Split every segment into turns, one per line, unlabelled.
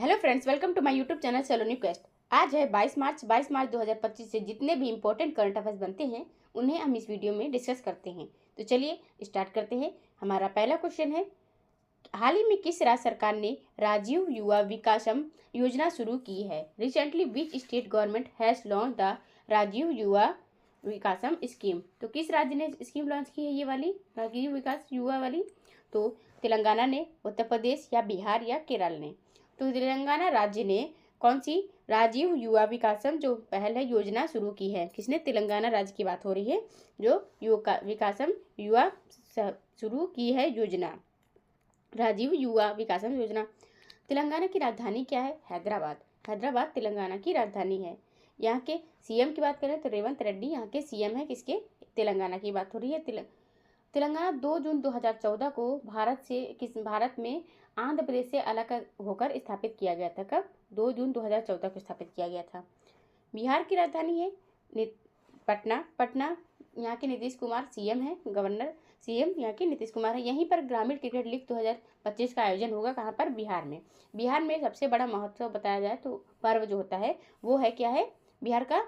Hello friends, welcome to my YouTube channel Saloni quest. आज है 22 मार्च 2025 से जितने भी इंपॉर्टेंट करंट अफेयर्स बनते हैं उन्हें हम इस वीडियो में डिस्कस करते हैं। तो चलिए स्टार्ट करते हैं। हमारा पहला क्वेश्चन है, हाल ही में किस राज्य सरकार ने राजीव युवा विकासम योजना शुरू की है? Recently which state government has launch the Rajiv Yuva Vikasam scheme? तो किस राज्य ने स्कीम लॉन्च की है ये वाली राजीव विकास युवा वाली? तो तेलंगाना ने, उत्तर प्रदेश या बिहार या केरल ने? तो तेलंगाना राज्य ने कौन सी राजीव युवा विकासम जो पहल है योजना शुरू की है? किसने? तेलंगाना राज्य की बात हो रही है जो युवा विकासम युवा शुरू की है योजना, राजीव युवा विकासम योजना। तेलंगाना की राजधानी क्या है? हैदराबाद। हैदराबाद तेलंगाना की राजधानी है। यहाँ के सीएम की बात करें तो रेवंत रेड्डी यहाँ के सीएम है। किसके? तेलंगाना की बात हो रही है। तेलंगाना 2 जून 2014 को भारत में आंध्र प्रदेश से अलग होकर स्थापित किया गया था। कब? 2 जून 2014 को स्थापित किया गया था। बिहार की राजधानी है पटना यहाँ के नीतीश कुमार सीएम है। गवर्नर सीएम यहाँ के नीतीश कुमार है। यहीं पर ग्रामीण क्रिकेट लीग 2025 का आयोजन होगा। कहाँ पर? बिहार में। बिहार में सबसे बड़ा महोत्सव बताया जाए तो पर्व जो होता है वो है क्या है? बिहार का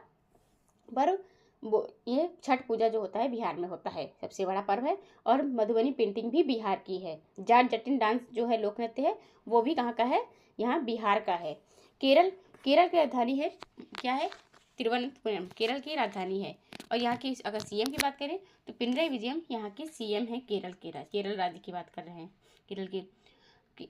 पर्व वो ये छठ पूजा जो होता है बिहार में होता है, सबसे बड़ा पर्व है। और मधुबनी पेंटिंग भी बिहार की है। जाट जटिन डांस जो है लोक नृत्य है वो भी कहाँ का है? यहाँ बिहार का है। केरल की राजधानी है क्या है? तिरुवनंतपुरम केरल की राजधानी है। और यहाँ की अगर सीएम की बात करें तो पिनराई विजयम यहाँ के सीएम है। केरल राज्य की बात कर रहे हैं। केरल की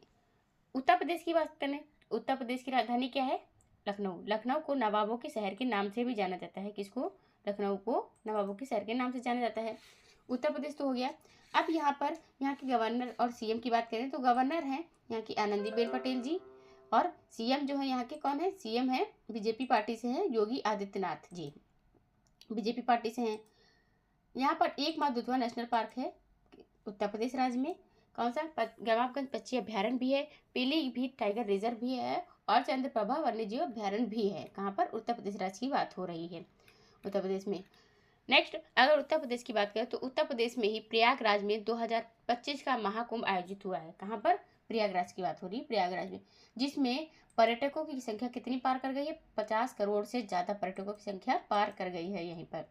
उत्तर प्रदेश की बात करें, उत्तर प्रदेश की राजधानी क्या है? लखनऊ। लखनऊ को नवाबों के शहर के नाम से भी जाना जाता है। किसको? लखनऊ को नवाबों के शहर के नाम से जाना जाता है। उत्तर प्रदेश तो हो गया। अब यहाँ पर यहाँ के गवर्नर और सीएम की बात करें तो गवर्नर हैं यहाँ की आनंदीबेन पटेल जी, और सीएम जो है यहाँ के कौन है? सीएम है बीजेपी पार्टी से है योगी आदित्यनाथ जी, बीजेपी पार्टी से हैं। यहाँ पर एक माँ दुधवा नेशनल पार्क है उत्तर प्रदेश राज्य में। कौन सा? गवाबगंज पक्षी अभ्यारण्य भी है, पीलीभीत टाइगर रिजर्व भी है, और चंद्रप्रभा वन्यजीव अभ्यारण्य भी है। कहाँ पर? उत्तर प्रदेश राज्य की बात हो रही है, उत्तर प्रदेश में। नेक्स्ट, अगर उत्तर प्रदेश की बात करें तो उत्तर प्रदेश में ही प्रयागराज में 2025 का महाकुंभ आयोजित हुआ है। कहाँ पर? प्रयागराज की बात हो रही है, प्रयागराज में, जिसमें पर्यटकों की संख्या कितनी पार कर गई है? 50 करोड़ से ज़्यादा पर्यटकों की संख्या पार कर गई है यहीं पर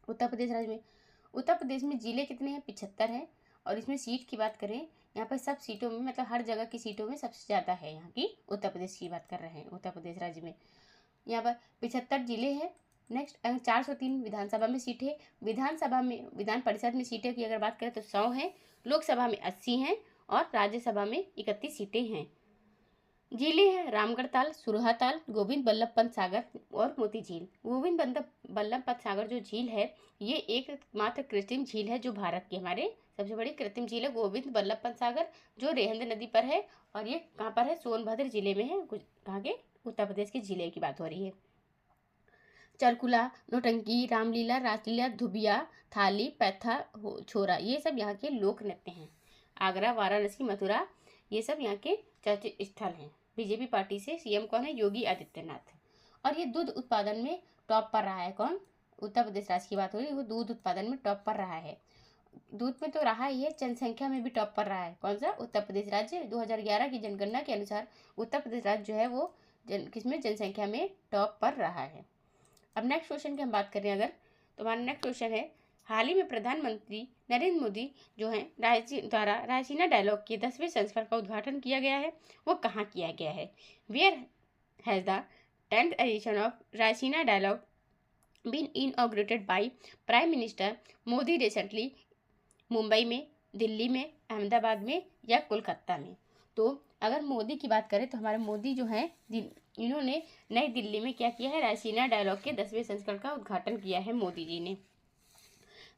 उत्तर प्रदेश राज्य में। उत्तर प्रदेश में जिले कितने हैं? 75 हैं। और इसमें सीट की बात करें, यहाँ पर सब सीटों में मतलब हर जगह की सीटों में सबसे ज़्यादा है यहाँ की उत्तर प्रदेश की बात कर रहे हैं उत्तर प्रदेश राज्य में। यहाँ पर 75 जिले हैं। नेक्स्ट, 403 विधानसभा में सीटें, विधानसभा में विधान परिषद में सीटें की अगर बात करें तो 100 हैं, लोकसभा में 80 हैं, और राज्यसभा में 31 सीटें हैं। झीलें हैं रामगढ़ ताल, सुरहा ताल, गोविंद बल्लभ पंत सागर और मोती झील। गोविंद बल्लभ पंत सागर जो झील है ये एकमात्र कृत्रिम झील है जो भारत की हमारे सबसे बड़ी कृत्रिम झील है गोविंद बल्लभ पंत सागर, जो रेहंद नदी पर है। और ये कहाँ पर है? सोनभद्र जिले में है। कहाँ के? उत्तर प्रदेश के जिले की बात हो रही है। चरकुला, नौटंकी, रामलीला, रासलीला, धुबिया, थाली, पैथा, छोरा, ये सब यहाँ के लोक नृत्य हैं। आगरा, वाराणसी, मथुरा, ये सब यहाँ के चर्चित स्थल हैं। बीजेपी पार्टी से सीएम कौन है? योगी आदित्यनाथ। और ये दूध उत्पादन में टॉप पर रहा है। कौन? उत्तर प्रदेश राज्य की बात हो रही है, वो दूध उत्पादन में टॉप पर रहा है। दूध में तो रहा ही है, जनसंख्या में भी टॉप पर रहा है। कौन सा? उत्तर प्रदेश राज्य। 2011 की जनगणना के अनुसार उत्तर प्रदेश राज्य जो है वो किसमें? जनसंख्या में टॉप पर रहा है। अब नेक्स्ट क्वेश्चन की हम बात करें अगर, तो हमारा नेक्स्ट क्वेश्चन है, हाल ही में प्रधानमंत्री नरेंद्र मोदी जो हैं द्वारा रायसीना डायलॉग के 10वें संस्करण का उद्घाटन किया गया है, वो कहाँ किया गया है? Where has the 10th edition of Raisina dialogue been inaugurated by prime minister Modi recently? Mumbai में, दिल्ली में, अहमदाबाद में या कोलकाता में? तो अगर मोदी की बात करें तो हमारे मोदी जो हैं इन्होंने नई दिल्ली में क्या किया है? रायसीना डायलॉग के 10वें संस्करण का उद्घाटन किया है मोदी जी ने।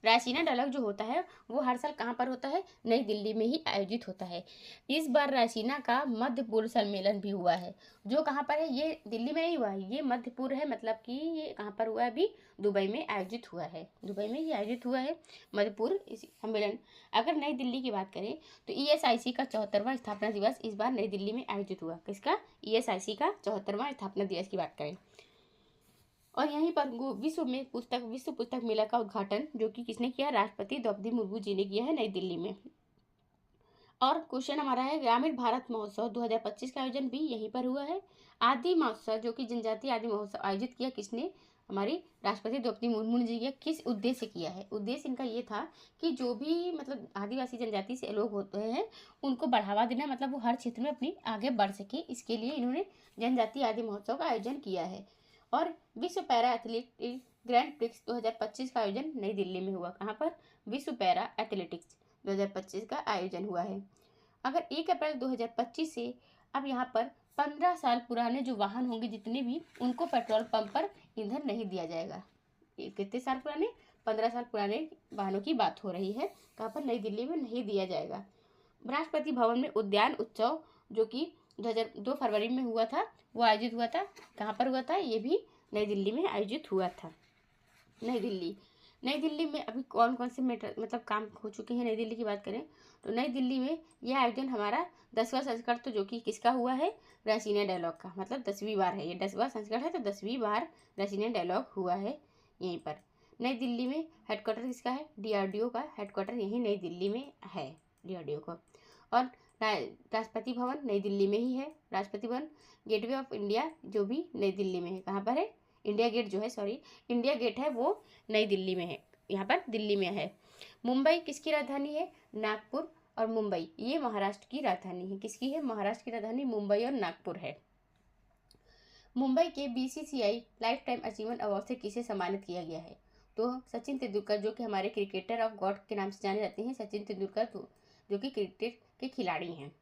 रायसीना डायलॉग जो होता है वो हर साल कहाँ पर होता है? नई दिल्ली में ही आयोजित होता है। इस बार रायसीना का मध्य पूर्व सम्मेलन भी हुआ है, जो कहाँ पर है? ये दिल्ली में नहीं हुआ है, ये मध्य पूर्व है, मतलब कि ये कहाँ पर हुआ है? अभी दुबई में आयोजित हुआ है। दुबई में ये आयोजित हुआ है मध्य पूर्व सम्मेलन। अगर नई दिल्ली की बात करें तो ESIC का 74वां स्थापना दिवस इस बार नई दिल्ली में आयोजित हुआ। किसका? ESIC का 74वां स्थापना दिवस की बात करें। और यहीं पर विश्व पुस्तक मेला का उद्घाटन जो कि किसने किया? राष्ट्रपति द्रौपदी मुर्मू जी ने किया है नई दिल्ली में। और क्वेश्चन हमारा है ग्रामीण भारत महोत्सव 2025 का आयोजन भी यहीं पर हुआ है। आदि महोत्सव जो कि जनजातीय आदि महोत्सव आयोजित किया किसने, हमारी राष्ट्रपति द्रौपदी मुर्मू जी ने किस उद्देश्य किया है। उद्देश्य इनका ये था कि जो भी मतलब आदिवासी जनजाति से लोग होते हैं उनको बढ़ावा देना, मतलब वो हर क्षेत्र में अपनी आगे बढ़ सके, इसके लिए इन्होंने जनजातीय आदि महोत्सव का आयोजन किया है। और विश्व पैरा एथलेटिक्स ग्रैंड प्रिक्स 2025 का आयोजन नई दिल्ली में हुआ। कहाँ पर, विश्व पैरा एथलेटिक्स 2025 का आयोजन हुआ है। अगर 1 अप्रैल 2025 से अब यहाँ पर 15 साल पुराने जो वाहन होंगे जितने भी, उनको पेट्रोल पंप पर ईंधन नहीं दिया जाएगा। कितने साल पुराने, 15 साल पुराने वाहनों की बात हो रही है। कहाँ पर, नई दिल्ली में नहीं दिया जाएगा। राष्ट्रपति भवन में उद्यान उत्सव जो कि 2 फरवरी में हुआ था, वो आयोजित हुआ था। कहाँ पर हुआ था, ये भी नई दिल्ली में आयोजित हुआ था। नई दिल्ली में अभी कौन कौन से मतलब काम हो चुके हैं। नई दिल्ली की बात करें तो नई दिल्ली में यह आयोजन हमारा 10वां संस्करण तो जो कि किसका हुआ है, रैसीना डायलॉग का, मतलब 10वीं बार है ये, 10वां संस्करण है तो 10वीं बार रैसीना डायलॉग हुआ है यहीं पर। नई दिल्ली में हेडक्वार्टर किसका है, डीआरडीओ का हेडक्वार्टर यहीं नई दिल्ली में है, डीआरडीओ को। और राष्ट्रपति भवन नई दिल्ली में ही है। Rashtrapati Bhavan, gateway of India जो भी नई दिल्ली में है। कहाँ पर है, इंडिया गेट जो है, सॉरी इंडिया गेट है वो नई दिल्ली में है, यहाँ पर दिल्ली में है। मुंबई किसकी राजधानी है, नागपुर और मुंबई ये महाराष्ट्र की राजधानी है। किसकी है, महाराष्ट्र की राजधानी मुंबई और नागपुर है। मुंबई के BCCI life time achievement award से किसे सम्मानित किया गया है, तो सचिन तेंदुलकर जो कि हमारे क्रिकेटर ऑफ गॉड के नाम से जाने जाते हैं, सचिन तेंदुलकर जो कि क्रिकेट के खिलाड़ी हैं।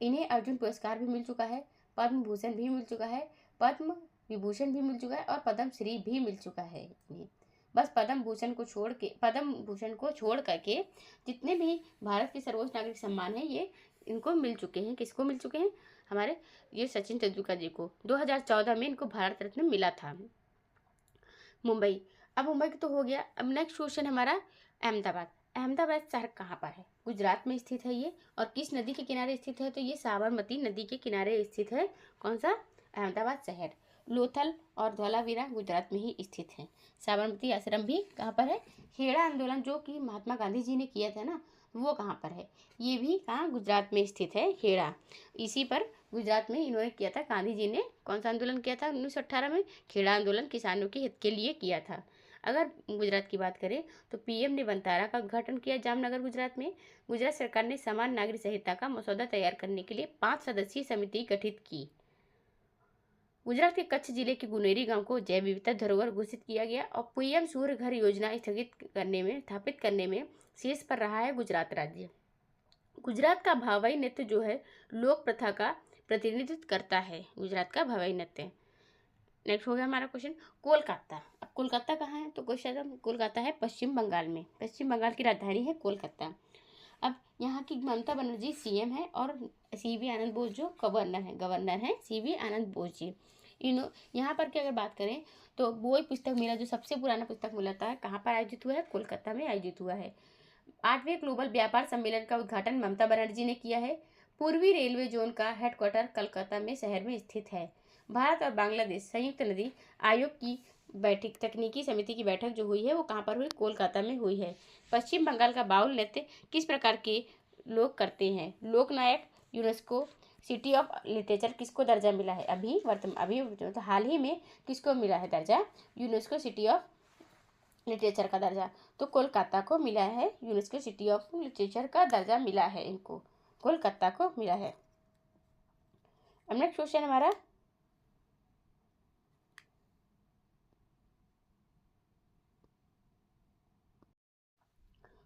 इन्हें अर्जुन पुरस्कार भी मिल चुका है, पद्म भूषण भी मिल चुका है, पद्म विभूषण भी मिल चुका है और पद्म श्री भी मिल चुका है इन्हें। बस पद्म भूषण को छोड़ करके जितने भी भारत के सर्वोच्च नागरिक सम्मान है ये इनको मिल चुके हैं। किसको मिल चुके हैं, हमारे ये सचिन तेंदुलकर जी को 2014 में इनको भारत रत्न मिला था। मुंबई, अब मुंबई तो हो गया। अब नेक्स्ट क्वेश्चन हमारा अहमदाबाद शहर कहाँ पर है, गुजरात में स्थित है ये। और किस नदी के किनारे स्थित है, तो ये साबरमती नदी के किनारे स्थित है। कौन सा, अहमदाबाद शहर। लोथल और धौलावीरा गुजरात में ही स्थित है। साबरमती आश्रम भी कहाँ पर है, खेड़ा आंदोलन जो कि महात्मा गांधी जी ने किया था ना, वो कहाँ पर है, ये भी कहाँ, गुजरात में स्थित है, खेड़ा। इसी पर गुजरात में इन्होंने किया था, गांधी जी ने कौन सा आंदोलन किया था 1918 में, खेड़ा आंदोलन किसानों के हित के लिए किया था। अगर गुजरात की बात करें तो पीएम ने बंतारा का उद्घाटन किया जामनगर गुजरात में। गुजरात सरकार ने समान नागरिक संहिता का मसौदा तैयार करने के लिए 5 सदस्यीय समिति गठित की। गुजरात के कच्छ जिले के गुनेरी गांव को जैव विविधता धरोहर घोषित किया गया। और पीएम सूर्य घर योजना स्थापित करने में शीर्ष पर रहा है गुजरात राज्य। गुजरात का भावाई नृत्य जो है लोक प्रथा का प्रतिनिधित्व करता है, गुजरात का भावाई नृत्य। नेक्स्ट हो गया हमारा क्वेश्चन कोलकाता। अब कोलकाता कहाँ है, तो क्वेश्चन कोलकाता है पश्चिम बंगाल में। पश्चिम बंगाल की राजधानी है कोलकाता। अब यहाँ की ममता बनर्जी सीएम है और सीवी आनंद बोस जो गवर्नर है सीवी आनंद बोस जी। यहाँ पर की अगर बात करें तो बोई पुस्तक मेला जो सबसे पुराना पुस्तक मेला था कहाँ पर आयोजित हुआ है, कोलकाता में आयोजित हुआ है। 8वें ग्लोबल व्यापार सम्मेलन का उद्घाटन ममता बनर्जी ने किया है। पूर्वी रेलवे जोन का हेडक्वार्टर कलकत्ता में शहर में स्थित है। भारत और बांग्लादेश संयुक्त नदी आयोग की बैठक, तकनीकी समिति की बैठक जो हुई है वो कहाँ पर हुई, कोलकाता में हुई है। पश्चिम बंगाल का बाउल नृत्य किस प्रकार के लोग करते हैं, लोकनायक। यूनेस्को सिटी ऑफ लिटरेचर किसको दर्जा मिला है, अभी हाल ही में किसको मिला है दर्जा, यूनेस्को सिटी ऑफ लिटरेचर का दर्जा, तो कोलकाता को मिला है। यूनेस्को सिटी ऑफ लिटरेचर का दर्जा मिला है, इनको कोलकाता को मिला है। अब नेक्स्ट क्वेश्चन हमारा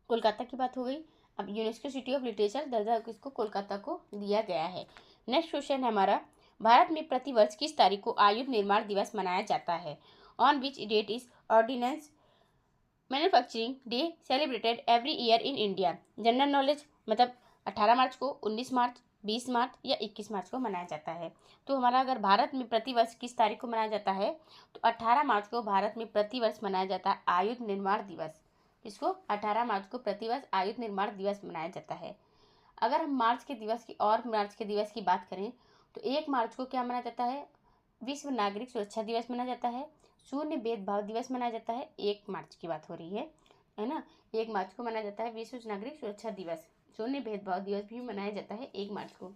कोलकाता की बात हो गई। अब यूनेस्को सिटी ऑफ लिटरेचर दर्जा किसको, कोलकाता को दिया गया है। नेक्स्ट क्वेश्चन है हमारा भारत में प्रतिवर्ष किस तारीख को आयुध निर्माण दिवस मनाया जाता है, on which date is ordnance manufacturing day celebrated every year in India. General knowledge, मतलब 18 मार्च को, 19 मार्च, 20 मार्च या 21 मार्च को मनाया जाता है। तो हमारा अगर भारत में प्रतिवर्ष किस तारीख को मनाया जाता है तो 18 मार्च को भारत में प्रतिवर्ष मनाया जाता है आयुध निर्माण दिवस। इसको 18 मार्च को प्रतिवर्ष आयुध निर्माण दिवस मनाया जाता है। अगर हम मार्च के दिवस की बात करें तो 1 मार्च को क्या मनाया जाता है, विश्व नागरिक सुरक्षा दिवस मनाया जाता है। शून्य भेदभाव दिवस मनाया जाता है, 1 मार्च की बात हो रही है ना, 1 मार्च को मनाया जाता है विश्व नागरिक सुरक्षा दिवस। शून्य भेदभाव दिवस भी मनाया जाता है 1 मार्च को।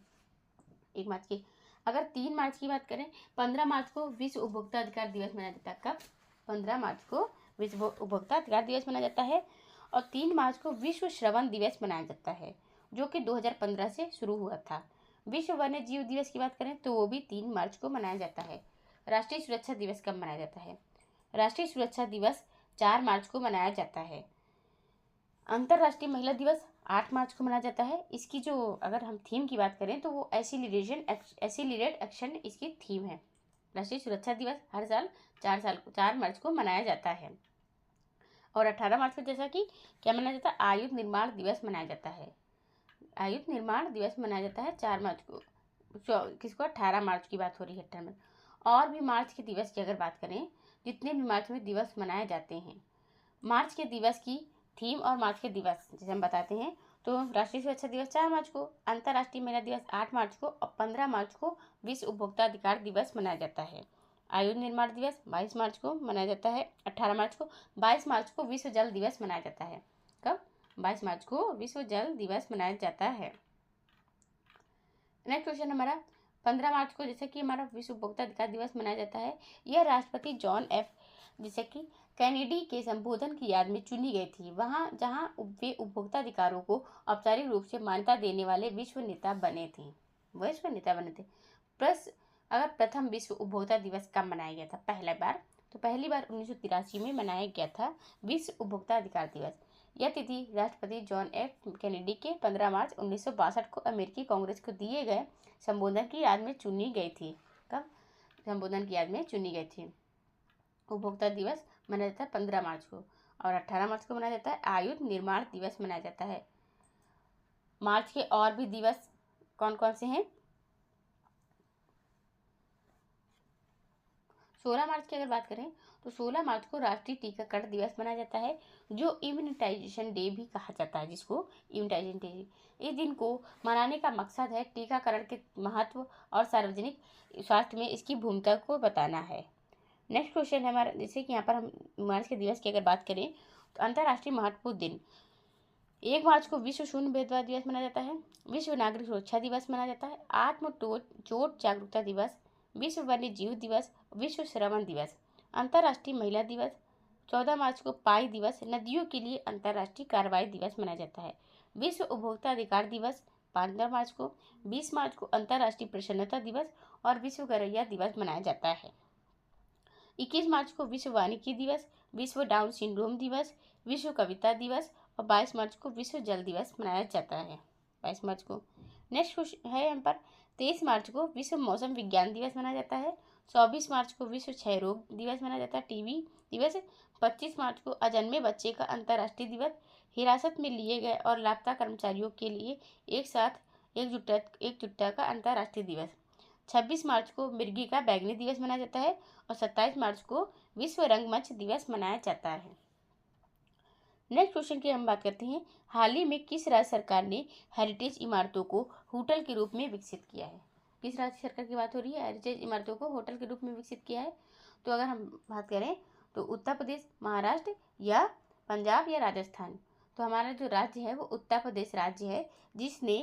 1 मार्च की अगर 3 मार्च की बात करें, 15 मार्च को विश्व उपभोक्ता अधिकार दिवस मनाया जाता है। कब? 15 मार्च को विश्व उपभोक्ता अधिकार दिवस मनाया जाता है। और 3 मार्च को विश्व श्रवण दिवस मनाया जाता है, जो कि 2015 से शुरू हुआ था। विश्व वन्य जीव दिवस की बात करें तो वो भी 3 मार्च को मनाया जाता है। राष्ट्रीय सुरक्षा दिवस कब मनाया जाता है? राष्ट्रीय सुरक्षा दिवस 4 मार्च को मनाया जाता है। अंतर्राष्ट्रीय महिला दिवस 8 मार्च को मनाया जाता है। इसकी जो अगर हम थीम की बात करें तो वो एसिलेटेड एक्शन इसकी थीम है। राष्ट्रीय सुरक्षा दिवस हर साल 4 मार्च को मनाया जाता है। और 18 मार्च को जैसा कि क्या मनाया जाता है? आयुध निर्माण दिवस मनाया जाता है। आयुध निर्माण दिवस मनाया जाता है 4 मार्च को। किसको? 18 मार्च की बात हो रही है। 18 मार्च। और भी मार्च के दिवस की अगर बात करें, जितने भी मार्च में दिवस मनाए जाते हैं, मार्च के दिवस की थीम और मार्च के दिवस जैसे हम बताते हैं, तो राष्ट्रीय सुरक्षा दिवस 4 मार्च को, अंतर्राष्ट्रीय महिला दिवस 8 मार्च को और 15 मार्च को विश्व उपभोक्ता अधिकार दिवस मनाया जाता है। आयुध निर्माण दिवस 22 मार्च को मनाया जाता है। 18 मार्च को 22 मार्च को विश्व जल दिवस मनाया जाता है। कब? 22 मार्च को विश्व जल दिवस मनाया जाता है। नेक्स्ट क्वेश्चन हमारा 15 मार्च को जैसे कि हमारा विश्व उपभोक्ता अधिकार दिवस मनाया जाता है। यह राष्ट्रपति जॉन एफ जैसे कि कैनेडी के संबोधन की याद में चुनी गई थी, वहां जहां वे उपभोक्ता अधिकारों को औपचारिक रूप से मान्यता देने वाले विश्व नेता बने थे। अगर प्रथम विश्व उपभोक्ता दिवस कब मनाया गया था? पहली बार 1983 में मनाया गया था विश्व उपभोक्ता अधिकार दिवस। यह तिथि राष्ट्रपति जॉन एफ कैनेडी के 15 मार्च 1962 को अमेरिकी कांग्रेस को दिए गए संबोधन की याद में चुनी गई थी। कब? संबोधन की याद में चुनी गई थी। उपभोक्ता दिवस मनाया जाता है 15 मार्च को। और 18 मार्च को मनाया जाता है आयुध निर्माण दिवस मनाया जाता है। मार्च के और भी दिवस कौन कौन से हैं? 16 मार्च की अगर बात करें तो 16 मार्च को राष्ट्रीय टीकाकरण दिवस मनाया जाता है, जो इम्यूनाइजेशन डे भी कहा जाता है, जिसको इम्यूनाइजेशन डे। इस दिन को मनाने का मकसद है टीकाकरण के महत्व और सार्वजनिक स्वास्थ्य में इसकी भूमिका को बताना है। नेक्स्ट क्वेश्चन है हमारा, जैसे कि यहाँ पर हम मार्च के दिवस की अगर बात करें तो अंतर्राष्ट्रीय महत्वपूर्ण दिन 1 मार्च को विश्व शून्य भेदभाव दिवस मनाया जाता है। विश्व नागरिक सुरक्षा दिवस मनाया जाता है। आत्म चोट जागरूकता दिवस, विश्व वन्य जीव दिवस, विश्व श्रवण दिवस, अंतर्राष्ट्रीय महिला दिवस। 14 मार्च को पाई दिवस, नदियों के लिए अंतर्राष्ट्रीय कार्रवाई दिवस मनाया जाता है। विश्व उपभोक्ता अधिकार दिवस 15 मार्च को। 20 मार्च को अंतर्राष्ट्रीय प्रसन्नता दिवस और विश्व गौरैया दिवस मनाया जाता है। 21 मार्च को विश्व वानिकी दिवस, विश्व डाउन सिंड्रोम दिवस, विश्व कविता दिवस और 22 मार्च को विश्व जल दिवस मनाया जाता है। 22 मार्च को। नेक्स्ट क्वेश्चन है यहाँ पर 23 मार्च को विश्व मौसम विज्ञान दिवस मनाया जाता है। 24 मार्च को विश्व क्षय रोग दिवस मनाया जाता है, टीबी दिवस। 25 मार्च को अजन्मे बच्चे का अंतर्राष्ट्रीय दिवस, हिरासत में लिए गए और लापता कर्मचारियों के लिए एक साथ एकजुटता का अंतर्राष्ट्रीय दिवस। 26 मार्च को मिर्गी का बैगनी दिवस मनाया जाता है और 27 मार्च को विश्व रंगमंच दिवस मनाया जाता है। नेक्स्ट क्वेश्चन की हम बात करते हैं, हाल ही में किस राज्य सरकार ने हेरिटेज इमारतों को होटल के रूप में विकसित किया है? किस राज्य सरकार की बात हो रही है? हेरिटेज इमारतों को होटल के रूप में विकसित किया है। तो अगर हम बात करें तो उत्तर प्रदेश, महाराष्ट्र या पंजाब या राजस्थान। तो हमारा जो राज्य है वो उत्तर प्रदेश राज्य है, जिसने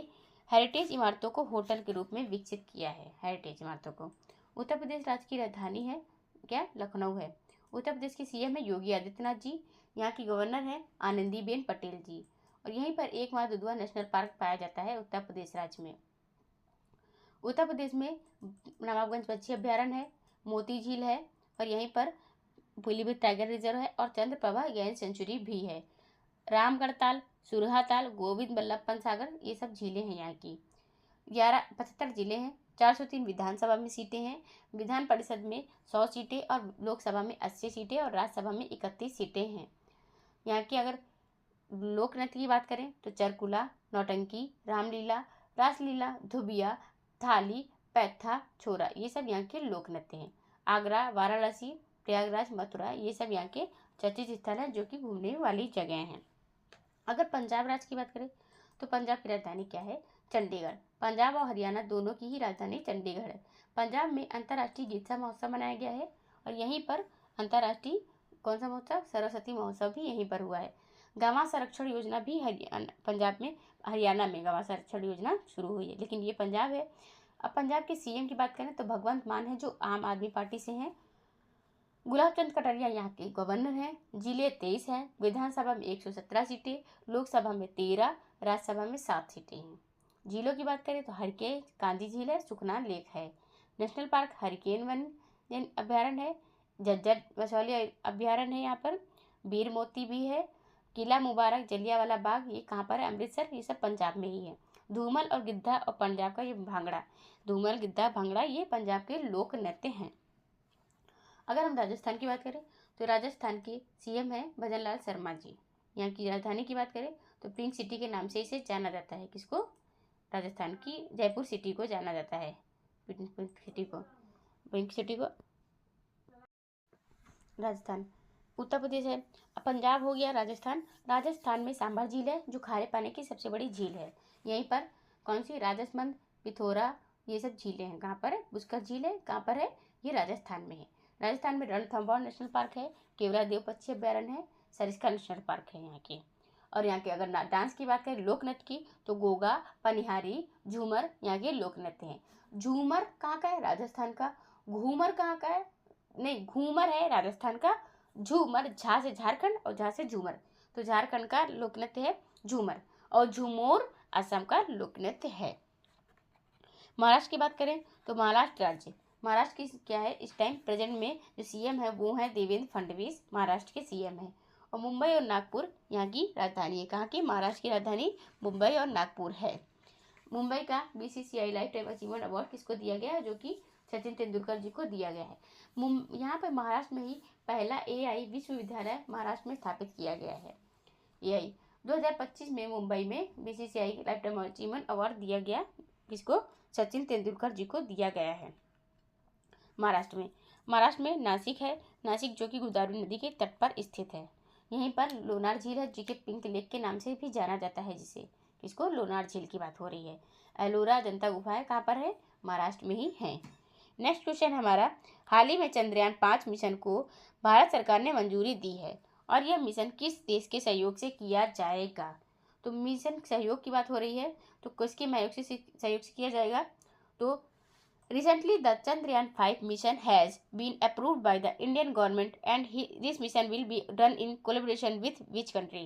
हेरिटेज इमारतों को होटल के रूप में विकसित किया है। हेरिटेज इमारतों को। उत्तर प्रदेश राज्य की राजधानी है क्या? लखनऊ है। उत्तर प्रदेश के सीएम है योगी आदित्यनाथ जी। यहाँ की गवर्नर है आनंदीबेन पटेल जी। और यहीं पर एकमात्र दुधवा नेशनल पार्क पाया जाता है उत्तर प्रदेश राज्य में। उत्तर प्रदेश में नवाबगंज पक्षी अभ्यारण्य है, मोती झील है और यहीं पर पीलीभीत टाइगर रिजर्व है और चंद्रप्रभा गैंड सेंचुरी भी है। रामगढ़ ताल, सुरहा ताल, गोविंद बल्लभ पंत सागर, ये सब झीलें हैं यहाँ की। 75 जिले हैं, 403 विधानसभा में सीटें हैं। विधान परिषद में 100 सीटें और लोकसभा में 80 सीटें और राज्यसभा में 31 सीटें हैं। यहाँ की अगर लोक नृत्य की बात करें तो चरकुला, नौटंकी, रामलीला, रासलीला, धुबिया, थाली, पैथा, छोरा, ये सब यहाँ के लोक नृत्य हैं। आगरा, वाराणसी, प्रयागराज, मथुरा, ये सब यहाँ के चर्चित स्थल हैं जो कि घूमने वाली जगह हैं। अगर पंजाब राज्य की बात करें तो पंजाब की राजधानी क्या है? चंडीगढ़। पंजाब और हरियाणा दोनों की ही राजधानी चंडीगढ़ है। पंजाब में अंतर्राष्ट्रीय गीता महोत्सव मनाया गया है और यहीं पर अंतर्राष्ट्रीय कौन सा महोत्सव? सरस्वती महोत्सव भी यहीं पर हुआ है। गवां संरक्षण योजना भी हरियाणा, पंजाब में, हरियाणा में गवां संरक्षण योजना शुरू हुई है, लेकिन ये पंजाब है। अब पंजाब के सीएम की बात करें तो भगवंत मान है, जो आम आदमी पार्टी से हैं। गुलाब चंद कटारिया यहाँ के गवर्नर हैं। जिले 23 हैं। विधानसभा में 117 सीटें, लोकसभा में 13, राज्यसभा में 7 सीटें हैं। झीलों की बात करें तो हरिकेन कांजी झील है, सुखना लेक है। नेशनल पार्क हरिकेन वन अभ्यारण्य है, झज्जर मसौली अभ्यारण्य है, यहाँ पर वीर मोती भी है, किला मुबारक, जलियांवाला बाग, ये कहाँ पर है, अमृतसर, ये सब पंजाब में ही है। धूमल और गिद्धा और पंजाब का ये भांगड़ा, धूमल गिद्धा भांगड़ा ये पंजाब के लोक नृत्य हैं। अगर हम राजस्थान की बात करें तो राजस्थान के सीएम हैं भजन लाल शर्मा जी। यहाँ की राजधानी की बात करें तो पिंक सिटी के नाम से इसे जाना जाता है। किसको? राजस्थान की जयपुर सिटी को जाना जाता है, पिंक सिटी को राजस्थान। उत्तर प्रदेश है, पंजाब हो गया, राजस्थान। राजस्थान में सांभर झील है, जो खारे पानी की सबसे बड़ी झील है। यहीं पर कौन सी? राजसमंद, पिथौरा, ये सब झीलें हैं। कहाँ पर है? पुष्कर झील है, कहाँ पर है? ये राजस्थान में है। राजस्थान में रणथंभौर नेशनल पार्क है, केवलादेव पक्षी अभ्यारण्य है, सरिस्का नेशनल पार्क है यहाँ के। और यहाँ के अगर डांस की बात करें, लोक नृत्य की, तो गोगा, पनिहारी, झूमर यहाँ के लोक नृत्य हैं। झूमर कहाँ का है? राजस्थान का। घूमर कहाँ का है? नहीं, घूमर है राजस्थान का। झूमर, झा से झारखंड और झा से झूमर, तो झारखंड का लोक नृत्य है झूमर। और झूमोर असम का लोक नृत्य है। महाराष्ट्र की बात करें तो महाराष्ट्र राज्य, महाराष्ट्र की क्या है इस टाइम प्रेजेंट में जो सीएम है वो है देवेंद्र फडणवीस, महाराष्ट्र के सीएम है। और मुंबई और नागपुर यहाँ की राजधानी है। कहाँ की? महाराष्ट्र की राजधानी मुंबई और नागपुर है। मुंबई का BCCI life time achievement award किसको दिया गया है? जो कि सचिन तेंदुलकर जी को दिया गया है। यहाँ पर महाराष्ट्र में ही पहला एआई विश्वविद्यालय महाराष्ट्र में स्थापित किया गया है। एआई 2025 में मुंबई में BCCI life time achievement award दिया गया, किसको? सचिन तेंदुलकर जी को दिया गया है। महाराष्ट्र में नासिक है, नासिक जो कि गोदावरी नदी के तट पर स्थित है। यहीं पर लोनार झील है, जो कि पिंक लेक के नाम से भी जाना जाता है, जिसे किसको? लोनार झील की बात हो रही है। एलोरा जनता गुफाएं कहाँ पर है? महाराष्ट्र में ही है। नेक्स्ट क्वेश्चन हमारा, हाल ही में चंद्रयान 5 मिशन को भारत सरकार ने मंजूरी दी है और यह मिशन किस देश के सहयोग से किया जाएगा? तो मिशन सहयोग की बात हो रही है, तो किसके सहयोग से किया जाएगा? तो recently the Chandrayaan 5 mission has been approved by the Indian government and this mission will be done in collaboration with which country?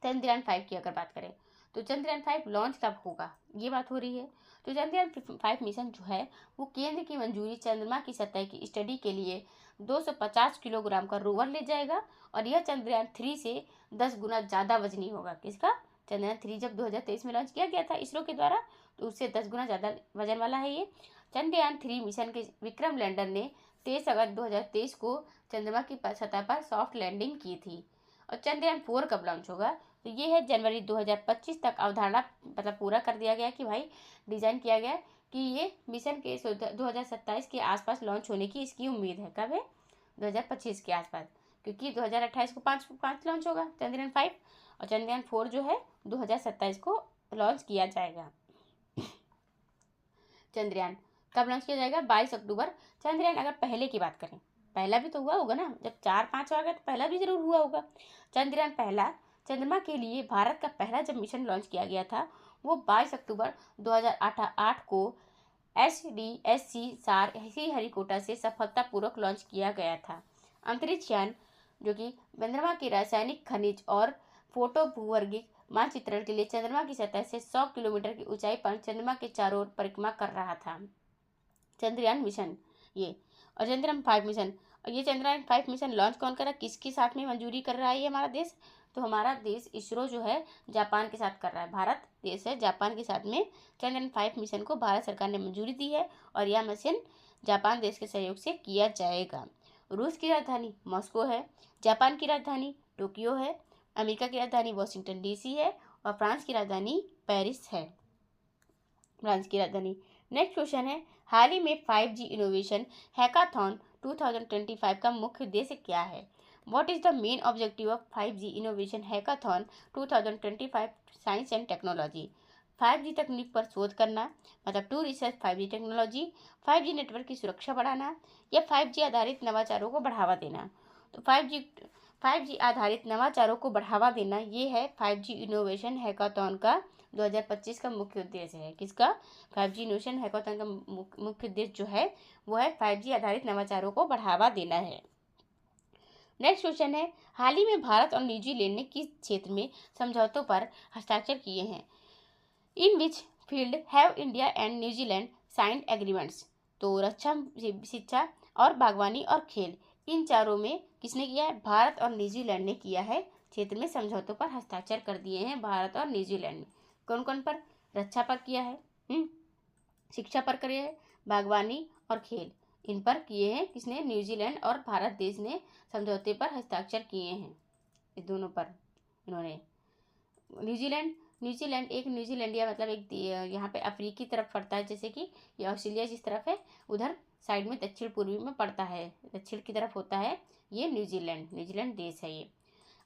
Chandrayaan 5 की अगर बात करें तो चंद्रयान 5 लॉन्च कब होगा, ये बात हो रही है। तो चंद्रयान 5 मिशन जो है वो केंद्र की मंजूरी चंद्रमा की सतह की स्टडी के लिए 250 किलोग्राम का रोवर ले जाएगा और यह चंद्रयान 3 से 10 गुना ज़्यादा वजनी होगा। किसका? चंद्रयान 3 जब 2023 में लॉन्च किया गया था इसरो के द्वारा, तो उससे 10 गुना ज़्यादा वजन वाला है ये। चंद्रयान 3 मिशन के विक्रम लैंडर ने 23 अगस्त 2023 को चंद्रमा की सतह पर सॉफ्ट लैंडिंग की थी। और चंद्रयान 4 कब लॉन्च होगा? तो ये है जनवरी 2025 तक अवधारणा मतलब पूरा कर दिया गया कि भाई डिज़ाइन किया गया कि ये मिशन के 2027 के आसपास लॉन्च होने की इसकी उम्मीद है। कब है? 2025 के आसपास, क्योंकि 2028 को 5 लॉन्च होगा चंद्रयान 5 और चंद्रयान 4 जो है 2027 को लॉन्च किया जाएगा। चंद्रयान कब लॉन्च किया जाएगा? 22 अक्टूबर। चंद्रयान अगर पहले की बात करें, पहला भी तो हुआ होगा ना, जब 4-5 आ गया तो पहला भी जरूर हुआ होगा। चंद्रयान पहला चंद्रमा के लिए भारत का पहला जब मिशन लॉन्च किया गया था वो 22 अक्टूबर 2008 को SDSC श्रीहरिकोटा से सफलतापूर्वक लॉन्च किया गया था। अंतरिक्ष यान जो कि चंद्रमा के रासायनिक खनिज और फोटो भूवर्गिक मानचित्रण के लिए चंद्रमा की सतह से 100 किलोमीटर की ऊंचाई पर चंद्रमा के चारों ओर परिक्रमा कर रहा था। चंद्रयान मिशन ये, और चंद्रयान 5 मिशन, और ये चंद्रयान 5 मिशन लॉन्च कौन कर रहा है, किसके साथ में मंजूरी कर रहा है ये हमारा देश? तो हमारा देश इसरो जो है जापान के साथ कर रहा है। भारत देश है जापान के साथ में चंद्रयान 5 मिशन को भारत सरकार ने मंजूरी दी है और यह मिशन जापान देश के सहयोग से किया जाएगा। रूस की राजधानी मॉस्को है, जापान की राजधानी टोक्यो है, अमेरिका की राजधानी वॉशिंगटन DC है और फ्रांस की राजधानी पेरिस है। फ्रांस की राजधानी। नेक्स्ट क्वेश्चन है, हाल ही में 5G इनोवेशन हैकाथॉन 2025 का मुख्य उद्देश्य क्या है? What is the main objective of 5G innovation hackathon 2025 science and technology? 5G तकनीक पर शोध करना, मतलब to research 5G technology, 5G network की सुरक्षा बढ़ाना या 5G आधारित नवाचारों को बढ़ावा देना। तो 5G आधारित नवाचारों को बढ़ावा देना, ये है 5G इनोवेशन हैकाथॉन का 2025 का मुख्य उद्देश्य है। किसका? 5G इनोवेशन हैकाथॉन का मुख्य उद्देश्य जो है वो है 5G आधारित नवाचारों को बढ़ावा देना है। नेक्स्ट क्वेश्चन है, हाल ही में भारत और न्यूजीलैंड ने किस क्षेत्र में समझौतों पर हस्ताक्षर किए हैं? In which field have India and New Zealand signed agreements? तो रक्षा, शिक्षा और बागवानी और खेल, इन चारों में किसने किया है? भारत और न्यूजीलैंड ने किया है। क्षेत्र में समझौतों पर हस्ताक्षर कर दिए हैं भारत और न्यूजीलैंड ने। कौन कौन पर? रक्षा पर किया है, शिक्षा पर किया है, बागवानी और खेल, इन पर किए हैं किसने? न्यूजीलैंड और भारत देश ने समझौते पर हस्ताक्षर किए हैं। इस दोनों पर इन्होंने न्यूजीलैंड एक न्यूजीलैंडिया मतलब एक यहाँ पे अफ्रीकी तरफ पड़ता है, जैसे कि ये ऑस्ट्रेलिया जिस तरफ है उधर साइड में दक्षिण पूर्वी में पड़ता है, दक्षिण की तरफ होता है ये न्यूजीलैंड देश है ये।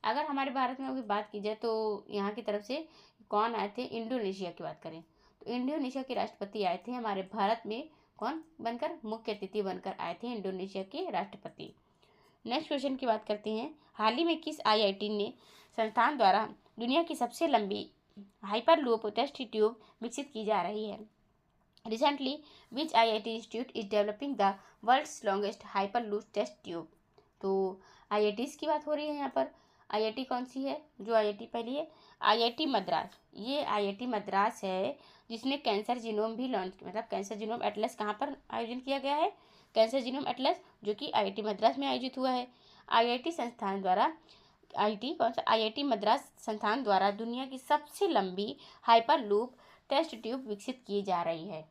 अगर हमारे भारत में अभी बात की जाए तो यहाँ की तरफ से कौन आए थे? इंडोनेशिया की बात करें तो इंडोनेशिया के राष्ट्रपति आए थे हमारे भारत में। कौन बनकर? मुख्य अतिथि बनकर आए थे इंडोनेशिया के राष्ट्रपति। नेक्स्ट क्वेश्चन की बात करते हैं, हाल ही में किस IIT ने संस्थान द्वारा दुनिया की सबसे लंबी हाइपरलूप टेस्ट ट्यूब विकसित की जा रही है? Recently which IIT institute is developing the world's longest hyperloop test tube? तो IITs की बात हो रही है यहाँ पर। IIT कौन सी है जो IIT पहली है? IIT मद्रास। ये IIT मद्रास है जिसने कैंसर जीनोम भी लॉन्च, मतलब कैंसर जीनोम एटलस कहाँ पर आयोजन किया गया है? कैंसर जीनोम एटलस जो कि IIT मद्रास में आयोजित हुआ है। IIT संस्थान द्वारा IIT मद्रास संस्थान द्वारा दुनिया की सबसे लंबी हाइपरलूप टेस्ट ट्यूब विकसित की जा रही है।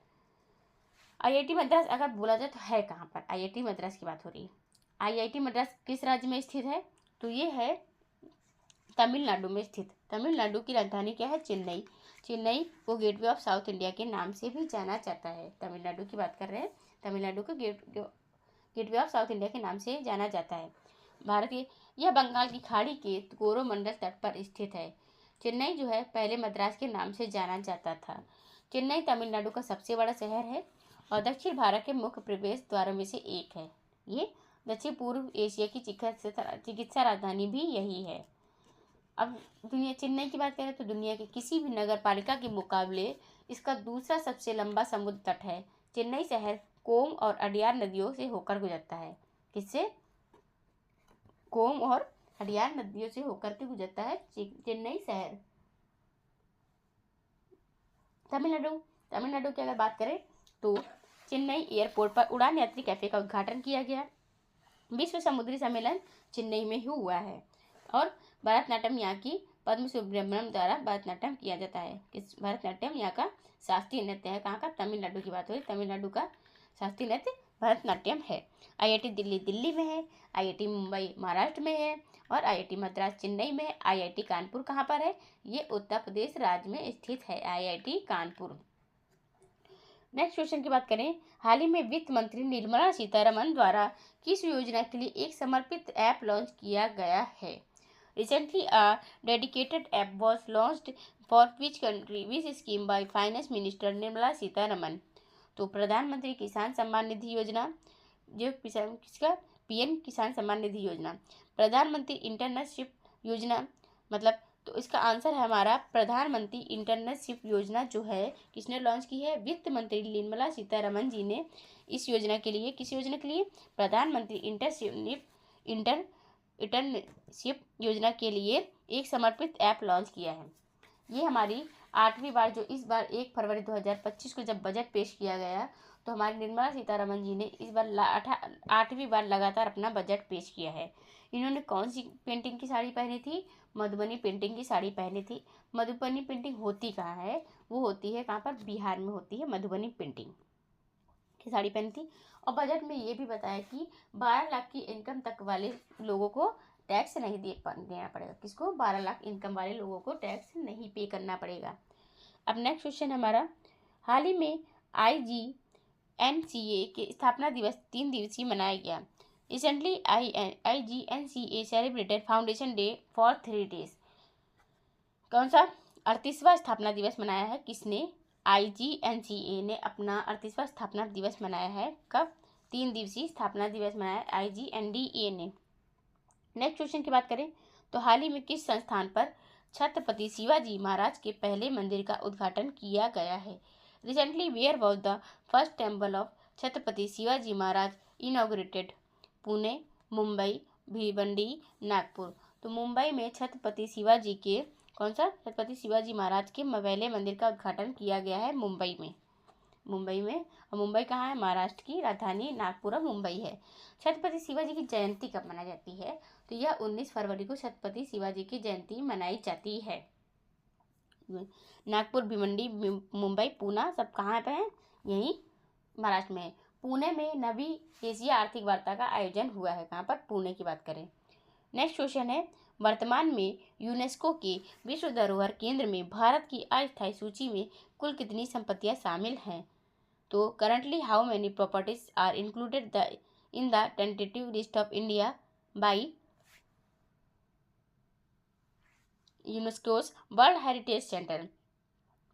IIT मद्रास अगर बोला जाए तो है कहाँ पर? IIT मद्रास की बात हो रही है। IIT मद्रास किस राज्य में स्थित है? तो ये है तमिलनाडु में स्थित। तमिलनाडु की राजधानी क्या है? चेन्नई। चेन्नई को गेटवे ऑफ साउथ इंडिया के नाम से भी जाना जाता है। तमिलनाडु की बात कर रहे हैं, तमिलनाडु को गेटवे ऑफ साउथ इंडिया के नाम से जाना जाता है। भारतीय, यह बंगाल की खाड़ी के कोरोमंडल तट पर स्थित है। चेन्नई जो है पहले मद्रास के नाम से जाना जाता था। चेन्नई तमिलनाडु का सबसे बड़ा शहर है और दक्षिण भारत के मुख्य प्रवेश द्वारों में से एक है। ये दक्षिण पूर्व एशिया की चिकित्सा राजधानी भी यही है। अब चेन्नई की बात करें तो दुनिया के किसी भी नगर पालिका के मुकाबले इसका दूसरा सबसे लंबा समुद्र तट है। चेन्नई शहर कोम और अडयार नदियों से होकर गुजरता है। किससे? कोम और अडयार नदियों से होकर के गुजरता है चेन्नई शहर। तमिलनाडु की अगर बात करें तो चेन्नई एयरपोर्ट पर उड़ान यात्री कैफे का उद्घाटन किया गया। विश्व समुद्री सम्मेलन चेन्नई में ही हुआ है और भरतनाट्यम यहाँ की पद्म सुब्रमण्यम द्वारा भरतनाट्यम किया जाता है। किस? भरतनाट्यम यहाँ का शास्त्रीय नृत्य है। कहाँ का? तमिलनाडु की बात हो रही, तमिलनाडु का शास्त्रीय नृत्य भरतनाट्यम है। IIT दिल्ली दिल्ली में है, IIT मुंबई महाराष्ट्र में है और IIT मद्रास चेन्नई में है। IIT कानपुर कहाँ पर है? ये उत्तर प्रदेश राज्य में स्थित है, IIT कानपुर। नेक्स्ट क्वेश्चन की बात करें, हाल ही में वित्त मंत्री निर्मला सीतारमण द्वारा किस योजना के लिए एक समर्पित ऐप लॉन्च किया गया है? Recently, a dedicated app was launched for which country, which scheme by Finance Minister Nirmala Sitharaman? तो प्रधानमंत्री किसान सम्मान निधि योजना, जो किसका? PM किसान सम्मान निधि योजना। प्रधानमंत्री इंटर्नशिप योजना, मतलब तो इसका आंसर है हमारा प्रधानमंत्री इंटर्नशिप योजना जो है किसने लॉन्च की है? वित्त मंत्री निर्मला सीतारमण जी ने इस योजना के लिए, किस योजना के लिए? प्रधानमंत्री इंटर्नशिप योजना के लिए एक समर्पित ऐप लॉन्च किया है। ये हमारी 8वीं बार, जो इस बार 1 फरवरी 2025 को जब बजट पेश किया गया तो हमारी निर्मला सीतारमण जी ने इस बार 8वीं बार लगातार अपना बजट पेश किया है। इन्होंने कौन सी पेंटिंग की साड़ी पहनी थी? मधुबनी पेंटिंग की साड़ी पहनी थी। मधुबनी पेंटिंग होती कहाँ है? वो होती है कहाँ पर? बिहार में होती है मधुबनी पेंटिंग की साड़ी पहनी थी। और बजट में ये भी बताया कि 12 लाख की इनकम तक वाले लोगों को टैक्स नहीं देना पड़ेगा। किसको? 12 लाख इनकम वाले लोगों को टैक्स नहीं पे करना पड़ेगा। अब नेक्स्ट क्वेश्चन हमारा, हाल ही में IGNCA के स्थापना दिवस 3 दिवसीय मनाया गया। Recently IGNCA celebrated foundation day for 3 days। कौन सा? 38वां स्थापना दिवस मनाया है। किसने? IGNCA ने अपना 38वां स्थापना दिवस मनाया है। कब? 3 दिवसीय स्थापना दिवस मनाया IGNDA ने। नेक्स्ट क्वेश्चन की बात करें तो हाल ही में किस संस्थान पर छत्रपति शिवाजी महाराज के पहले मंदिर का उद्घाटन किया गया है? Recently where was the first temple of Chhatrapati Shivaji Maharaj inaugurated? Pune, Mumbai, Bhiwandi, Nagpur. तो मुंबई में छत्रपति शिवाजी के छत्रपति शिवाजी महाराज के पहले मंदिर का उद्घाटन किया गया है मुंबई में। मुंबई कहाँ है? महाराष्ट्र की राजधानी नागपुर और मुंबई है। छत्रपति शिवाजी की जयंती कब मनाई जाती है? तो यह 19 फरवरी को छत्रपति शिवाजी की जयंती मनाई जाती है। नागपुर, भिवंडी, मुंबई, पूना सब कहाँ पे हैं? यही महाराष्ट्र में। पुणे में नवी एशिया आर्थिक वार्ता का आयोजन हुआ है। कहाँ पर? पुणे की बात करें। नेक्स्ट क्वेश्चन है, वर्तमान में यूनेस्को के विश्व धरोहर केंद्र में भारत की अस्थायी सूची में कुल कितनी संपत्तियां शामिल हैं? तो currently how many properties are included in the tentative list of India by UNESCO's world heritage centre?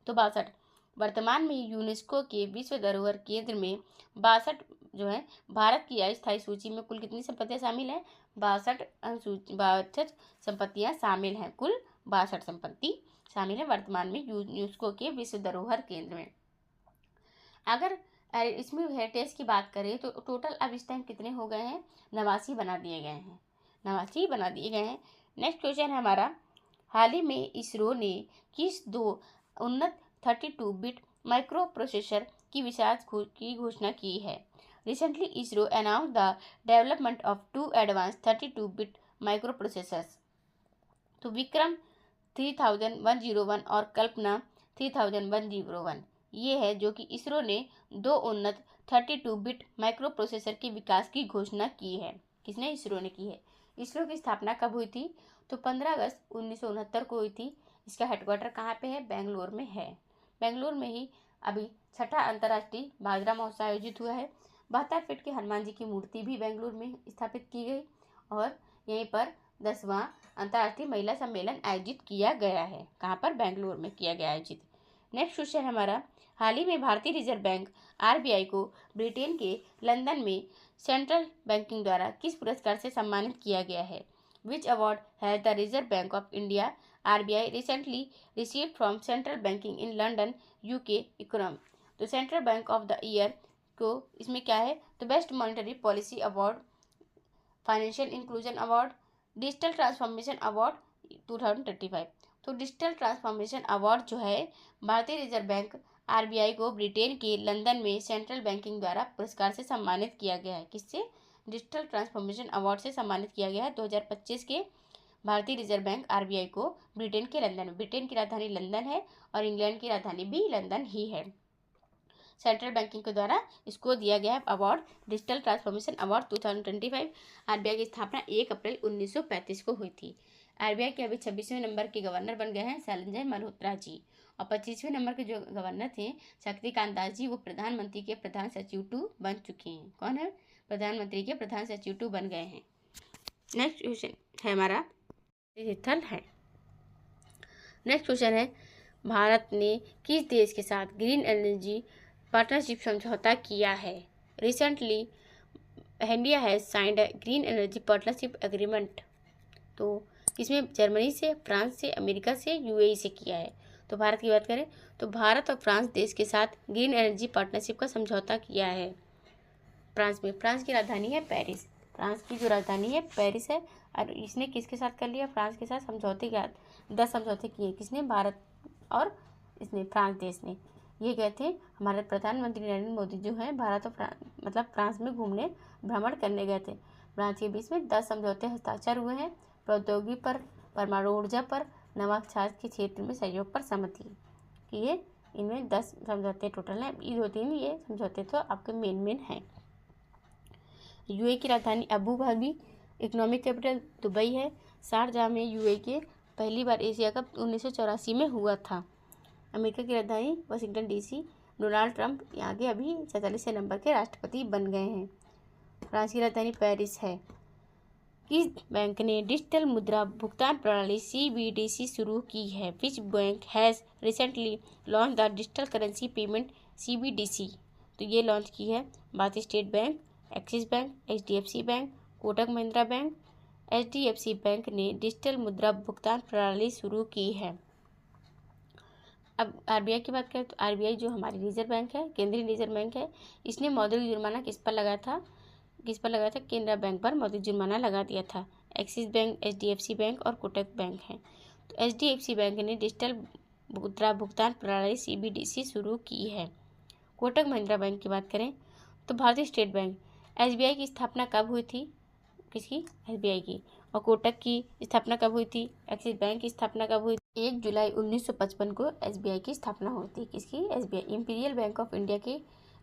तो 62। वर्तमान में यूनेस्को के विश्व धरोहर केंद्र में 62 जो है भारत की अस्थायी सूची में कुल कितनी संपत्तियां शामिल हैं? 62 संपत्तियां शामिल हैं। कुल 62 संपत्ति शामिल है वर्तमान में यूनेस्को के विश्व धरोहर केंद्र में। अगर इसमें हेरिटेज की बात करें तो टोटल अब इस टाइम कितने हो गए हैं? 89 बना दिए गए हैं। 89 बना दिए गए हैं। नेक्स्ट क्वेश्चन है हमारा, हाल ही में इसरो ने किस 2 उन्नत 32 बिट माइक्रो प्रोसेसर की घोषणा की है? Recently ISRO announce the development of 2 advance 32 bit micro processors. तो विक्रम 3101 और कल्पना 3101 ये है जो कि इसरो ने 2 उन्नत 32 बिट माइक्रो प्रोसेसर के विकास की घोषणा की है। किसने? इसरो ने की है। इसरो की स्थापना कब हुई थी? तो 15 अगस्त 1969 को हुई थी। इसका हेडक्वार्टर कहाँ पे है? बेंगलोर में है। बेंगलोर में ही अभी 6ठा अंतर्राष्ट्रीय बाजरा महोत्सव आयोजित हुआ है। 72 फीट के हनुमान जी की मूर्ति भी बेंगलोर में स्थापित की गई और यहीं पर 10वां अंतर्राष्ट्रीय महिला सम्मेलन आयोजित किया गया है। कहाँ पर? बेंगलोर में किया गया आयोजित। नेक्स्ट क्वेश्चन हमारा, हाल ही में भारतीय रिजर्व बैंक आरबीआई को ब्रिटेन के लंदन में सेंट्रल बैंकिंग द्वारा किस पुरस्कार से सम्मानित किया गया है? Which award has the reserve bank of India RBI recently received from central banking in London UK economy? तो central bank of the year को इसमें क्या है? तो best monetary policy award, financial inclusion award, digital transformation award 2025। तो digital transformation award जो है भारतीय रिजर्व बैंक आरबीआई को ब्रिटेन के लंदन में सेंट्रल बैंकिंग द्वारा पुरस्कार से सम्मानित किया गया है। किससे? डिजिटल ट्रांसफॉर्मेशन अवार्ड से सम्मानित किया गया है 2025 के भारतीय रिजर्व बैंक आरबीआई को ब्रिटेन के लंदन में। ब्रिटेन की राजधानी लंदन है और इंग्लैंड की राजधानी भी लंदन ही है। सेंट्रल बैंकिंग के द्वारा इसको दिया गया है award, digital transformation award 2025। RBI की स्थापना 1 अप्रैल 1935 को हुई थी। आरबीआई के अभी 26वें नंबर के गवर्नर बन गए हैं संजय मल्होत्रा जी और 25वें नंबर के जो गवर्नर थे शक्तिकांत दास जी वो प्रधानमंत्री के प्रधान सचिव 2 बन चुके हैं। कौन है? प्रधानमंत्री के प्रधान सचिव 2 बन गए हैं। नेक्स्ट क्वेश्चन है हमारा स्थल है। नेक्स्ट क्वेश्चन है, भारत ने किस देश के साथ ग्रीन एनर्जी पार्टनरशिप समझौता किया है? Recently India has signed green energy partnership agreement. तो इसमें जर्मनी से, फ्रांस से, अमेरिका से, यूएई से किया है। तो भारत की बात करें तो भारत और फ्रांस देश के साथ ग्रीन एनर्जी पार्टनरशिप का समझौता किया है फ्रांस में। फ्रांस की राजधानी है पेरिस। फ्रांस की जो राजधानी है पेरिस है और इसने किसके साथ कर लिया? फ्रांस के साथ समझौते के 10 समझौते किए। किसने? भारत और इसने फ्रांस देश ने। ये गए थे हमारे प्रधानमंत्री नरेंद्र मोदी जो हैं भारत और फ्रांस में घूमने भ्रमण करने गए थे। फ्रांस के बीच में 10 समझौते हस्ताक्षर हुए हैं। प्रौद्योगिकी पर, परमाणु ऊर्जा पर, नमक छाछ के क्षेत्र में सहयोग पर सहमति की है। इनमें 10 समझौते टोटल हैं। ये 2-3 ये समझौते तो आपके मेन हैं। यूएई की राजधानी Abu Dhabi, economic capital Dubai है। शारजाह में यूएई के पहली बार एशिया कप 1984 में हुआ था। अमेरिका की राजधानी वाशिंगटन डीसी। डोनाल्ड ट्रंप यहाँ के अभी 44वें नंबर के राष्ट्रपति बन गए हैं। फ्रांस की राजधानी पेरिस है। किस बैंक ने डिजिटल मुद्रा भुगतान प्रणाली CBDC शुरू की है? Which bank has recently launch the digital currency payment CBDC? तो ये लॉन्च की है भारतीय state bank, axis bank, HDFC bank, Kotak Mahindra bank HDFC bank ने डिजिटल मुद्रा भुगतान प्रणाली शुरू की है। अब RBI की बात करें तो RBI जो हमारी रिजर्व बैंक है, केंद्रीय रिजर्व बैंक है, इसने मौद्रिक जुर्माना किस पर लगाया था? केनरा बैंक पर मौद्रिक जुर्माना लगा दिया था। एक्सिस बैंक, HDFC बैंक और कोटक बैंक है। तो HDFC बैंक ने डिजिटल मुद्रा भुगतान प्रणाली CBDC शुरू की है। कोटक महिंद्रा बैंक की बात करें तो भारतीय स्टेट बैंक, SBI की स्थापना कब हुई थी? किसकी? SBI की। और कोटक की स्थापना कब हुई थी? एक्सिस बैंक की स्थापना कब हुई? 1 जुलाई 1955 को SBI की स्थापना हुई थी। किसकी? SBI। Imperial bank of India के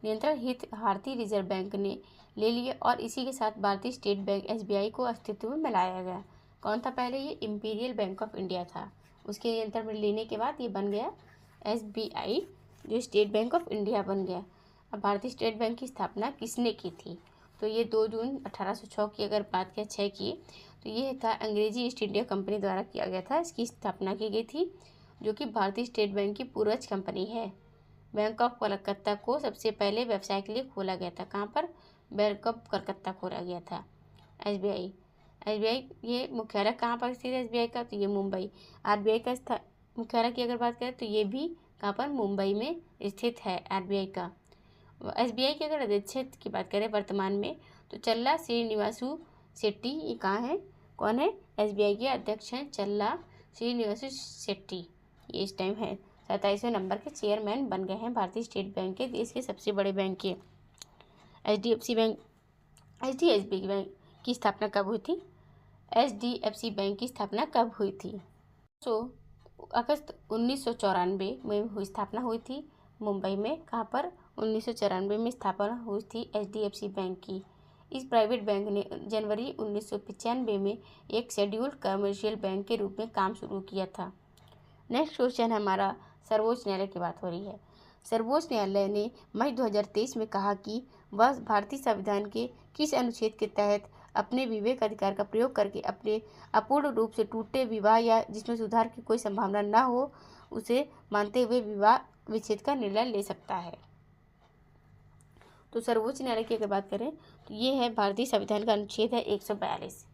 नियंत्रण हित भारतीय रिजर्व बैंक ने ले लिए और इसी के साथ भारतीय स्टेट बैंक SBI को अस्तित्व में लाया गया। कौन था पहले? ये इंपीरियल बैंक ऑफ इंडिया था। उसके नियंत्रण में लेने के बाद ये बन गया SBI, जो स्टेट बैंक ऑफ इंडिया बन गया। अब भारतीय स्टेट बैंक की स्थापना किसने की थी? तो ये 2 जून 1806 की अगर बात करें 6 की, तो ये था अंग्रेजी ईस्ट इंडिया कंपनी द्वारा किया गया था। इसकी स्थापना की गई थी, जो कि भारतीय स्टेट बैंक की पूर्वज कंपनी है। बैंक ऑफ कलकत्ता को सबसे पहले व्यवसाय के लिए खोला गया था। कहाँ पर? बैंक ऑफ कलकत्ता खोला गया था। SBI ये मुख्यालय कहाँ पर स्थित है SBI का? तो ये मुंबई। RBI का मुख्यालय की अगर बात करें तो ये भी कहाँ पर? मुंबई में स्थित है RBI का। SBI की अगर अध्यक्ष की बात करें वर्तमान में, तो चल्ला श्रीनिवासु शेट्टी, ये कहाँ है? कौन है? SBI के अध्यक्ष हैं चल्ला श्रीनिवासु शेट्टी। ये इस टाइम है 27वें नंबर के चेयरमैन बन गए हैं भारतीय स्टेट बैंक के, देश के सबसे बड़े बैंक के। HDFC बैंक की स्थापना कब हुई थी? HDFC बैंक की स्थापना कब हुई थी? अगस्त 1994 में स्थापना हुई थी मुंबई में। कहाँ पर? 1994 में स्थापना हुई थी HDFC बैंक की। इस प्राइवेट बैंक ने जनवरी 1995 में एक शेड्यूल्ड कमर्शियल बैंक के रूप में काम शुरू किया था। नेक्स्ट क्वेश्चन हमारा सर्वोच्च न्यायालय की बात हो रही है। सर्वोच्च न्यायालय ने मई 2023 में कहा कि वह भारतीय संविधान के किस अनुच्छेद के तहत अपने विवेक अधिकार का प्रयोग करके अपने अपूर्ण रूप से टूटे विवाह या जिसमें सुधार की कोई संभावना न हो उसे मानते हुए विवाह विच्छेद का निर्णय ले सकता है। तो सर्वोच्च न्यायालय की अगर बात करें तो ये है भारतीय संविधान का अनुच्छेद है 142।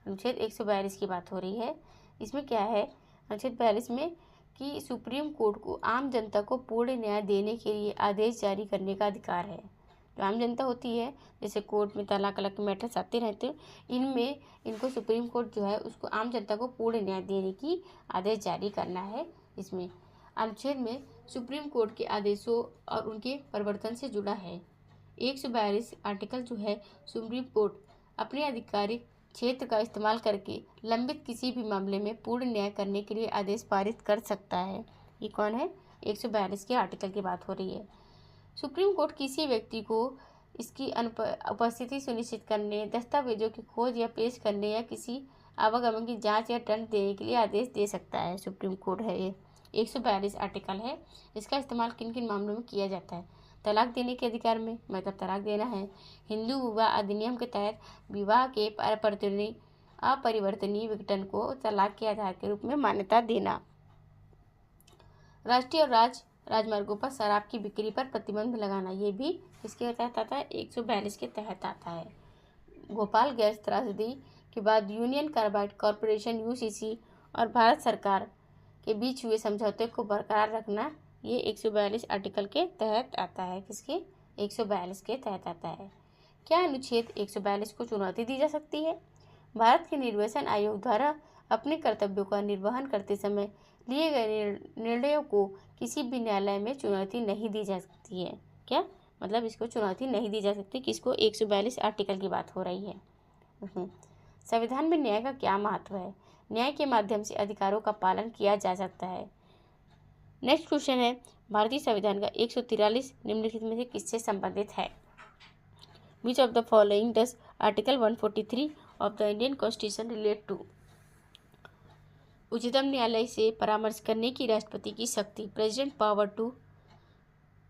अनुच्छेद 142 की बात हो रही है। इसमें क्या है? अनुच्छेद 42 में कि सुप्रीम कोर्ट को आम जनता को पूर्ण न्याय देने के लिए आदेश जारी करने का अधिकार है। जो आम जनता होती है, जैसे कोर्ट में तलाक के मैटर्स आते रहते हैं, इनमें इनको सुप्रीम कोर्ट जो है उसको आम जनता को पूर्ण न्याय देने की आदेश जारी करना है। इसमें अनुच्छेद में सुप्रीम कोर्ट के आदेशों और उनके परिवर्तन से जुड़ा है। 142 आर्टिकल जो है, सुप्रीम कोर्ट अपने आधिकारिक क्षेत्र का इस्तेमाल करके लंबित किसी भी मामले में पूर्ण न्याय करने के लिए आदेश पारित कर सकता है। ये कौन है? 142 के आर्टिकल की बात हो रही है। सुप्रीम कोर्ट किसी व्यक्ति को इसकी उपस्थिति सुनिश्चित करने, दस्तावेजों की खोज या पेश करने या किसी आवागमन की जांच या दंड देने के लिए आदेश दे सकता है। सुप्रीम कोर्ट है ये 142 आर्टिकल है। इसका इस्तेमाल किन किन मामलों में किया जाता है? तलाक देने के अधिकार में, मतलब तलाक देना है। हिंदू विवाह अधिनियम के तहत विवाह के अपरिवर्तनीय विघटन को तलाक के आधार के रूप में मान्यता देना। राष्ट्रीय और राजमार्गों पर शराब की बिक्री पर प्रतिबंध लगाना, ये भी किसके तहत आता है? 142 के तहत आता है। भोपाल गैस त्रासदी के बाद यूनियन कार्बाइड कॉरपोरेशन UCC और भारत सरकार के बीच हुए समझौते को बरकरार रखना, ये 142 आर्टिकल के तहत आता है। किसके? 142 के तहत आता है। क्या अनुच्छेद 142 को चुनौती दी जा सकती है? भारत के निर्वाचन आयोग द्वारा अपने कर्तव्यों का निर्वहन करते समय लिए गए निर्णयों को किसी भी न्यायालय में चुनौती नहीं दी जा सकती है। क्या मतलब? इसको चुनौती नहीं दी जा सकती। किसको? 142 आर्टिकल की बात हो रही है। संविधान में न्याय का क्या महत्व है? न्याय के माध्यम से अधिकारों का पालन किया जा सकता है। नेक्स्ट क्वेश्चन है, भारतीय संविधान का 143 निम्नलिखित में से किससे संबंधित है? Which of the following does Article 143 of the Indian Constitution relate to? उच्चतम न्यायालय से परामर्श करने की राष्ट्रपति की शक्ति, प्रेसिडेंट पावर टू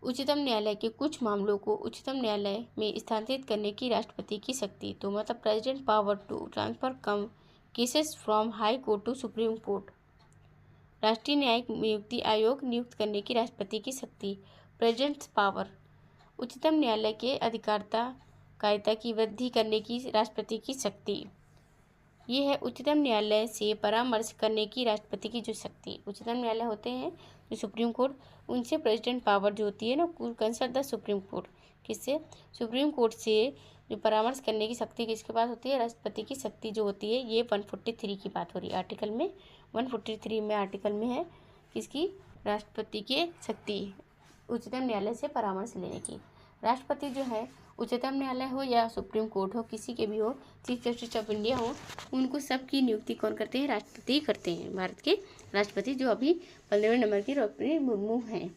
उच्चतम न्यायालय के कुछ मामलों को उच्चतम न्यायालय में स्थानांतरित करने की राष्ट्रपति की शक्ति। तो मतलब प्रेसिडेंट पावर टू ट्रांसफर कम cases from high court to supreme court. राष्ट्रीय न्यायिक नियुक्ति आयोग नियुक्त करने की राष्ट्रपति की शक्ति, प्रेसिडेंट्स पावर। उच्चतम न्यायालय के अधिकारिता की वृद्धि करने की राष्ट्रपति की शक्ति। ये है उच्चतम न्यायालय से परामर्श करने की राष्ट्रपति की जो शक्ति। उच्चतम न्यायालय होते हैं जो सुप्रीम कोर्ट, उनसे प्रेसिडेंट पावर जो होती है ना, कंसल्ट द सुप्रीम कोर्ट। किससे? सुप्रीम कोर्ट से जो परामर्श करने की शक्ति किसके पास होती है? राष्ट्रपति की शक्ति जो होती है। ये 143 की बात हो रही है आर्टिकल में, 143 में आर्टिकल में है किसकी? राष्ट्रपति की शक्ति उच्चतम न्यायालय से परामर्श लेने की। राष्ट्रपति जो है, उच्चतम न्यायालय हो या सुप्रीम कोर्ट हो, किसी के भी हो, चीफ जस्टिस ऑफ इंडिया हो, उनको सबकी नियुक्ति कौन करते हैं? राष्ट्रपति करते हैं। भारत के राष्ट्रपति जो अभी 15वें नंबर की द्रौपदी मुर्मू हैं।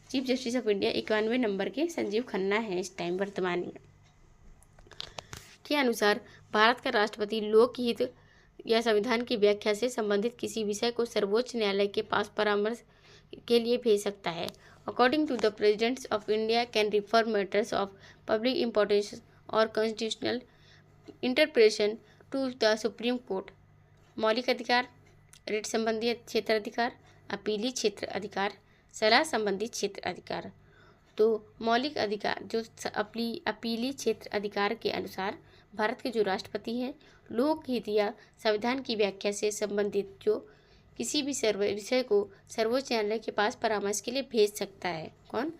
चीफ जस्टिस ऑफ इंडिया 91वें नंबर के संजीव खन्ना हैं इस टाइम वर्तमान में। के अनुसार भारत का राष्ट्रपति लोकहित या संविधान की व्याख्या से संबंधित किसी विषय को सर्वोच्च न्यायालय के पास परामर्श के लिए भेज सकता है। According to the President of India can refer matters of public importance or constitutional interpretation to the Supreme Court। मौलिक अधिकार, रिट संबंधी क्षेत्र अधिकार, अपीली क्षेत्र अधिकार, सलाह संबंधी क्षेत्र अधिकार। तो मौलिक अधिकार जो अपीली क्षेत्र अधिकार के अनुसार भारत के जो राष्ट्रपति हैं, लोकहित या संविधान की व्याख्या से संबंधित जो किसी भी विषय को सर्वोच्च न्यायालय के पास परामर्श के लिए भेज सकता है। कौन?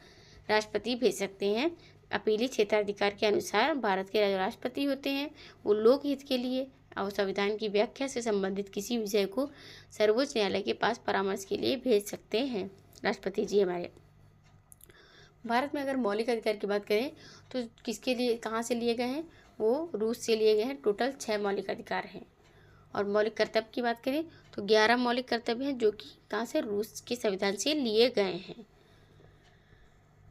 राष्ट्रपति भेज सकते हैं। अपीली क्षेत्राधिकार के अनुसार भारत के जो राष्ट्रपति होते हैं वो लोकहित के लिए और संविधान की व्याख्या से संबंधित किसी विषय को सर्वोच्च न्यायालय के पास परामर्श के लिए भेज सकते हैं राष्ट्रपति जी हमारे। भारत में अगर मौलिक अधिकार की बात करें तो किसके लिए, कहाँ से लिए गए हैं? वो रूस से लिए गए हैं। टोटल 6 मौलिक अधिकार हैं। और मौलिक कर्तव्य की बात करें तो 11 मौलिक कर्तव्य हैं जो कि कहाँ से? रूस के संविधान से लिए गए हैं।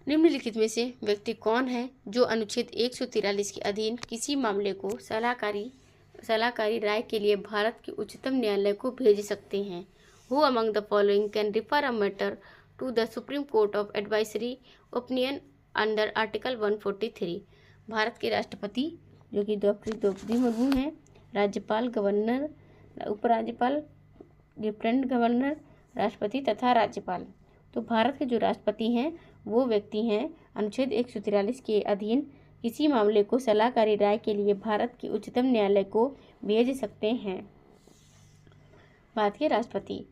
निम्नलिखित में से व्यक्ति कौन है जो अनुच्छेद 143 के अधीन किसी मामले को सलाहकारी राय के लिए भारत के उच्चतम न्यायालय को भेज सकते हैं? Who among the following can refer a matter to the supreme court of advisory opinion under article 143। Bharat के राष्ट्रपति जो कि द्रौपदी मुर्मू हैं, राज्यपाल, गवर्नर, उपराज्यपाल, लेफ्टिनेंट गवर्नर, राष्ट्रपति तथा राज्यपाल। तो भारत के जो राष्ट्रपति हैं वो व्यक्ति हैं अनुच्छेद 143 के अधीन किसी मामले को सलाहकारी राय के लिए भारत के उच्चतम न्यायालय को भेज सकते हैं। भारत के राष्ट्रपति,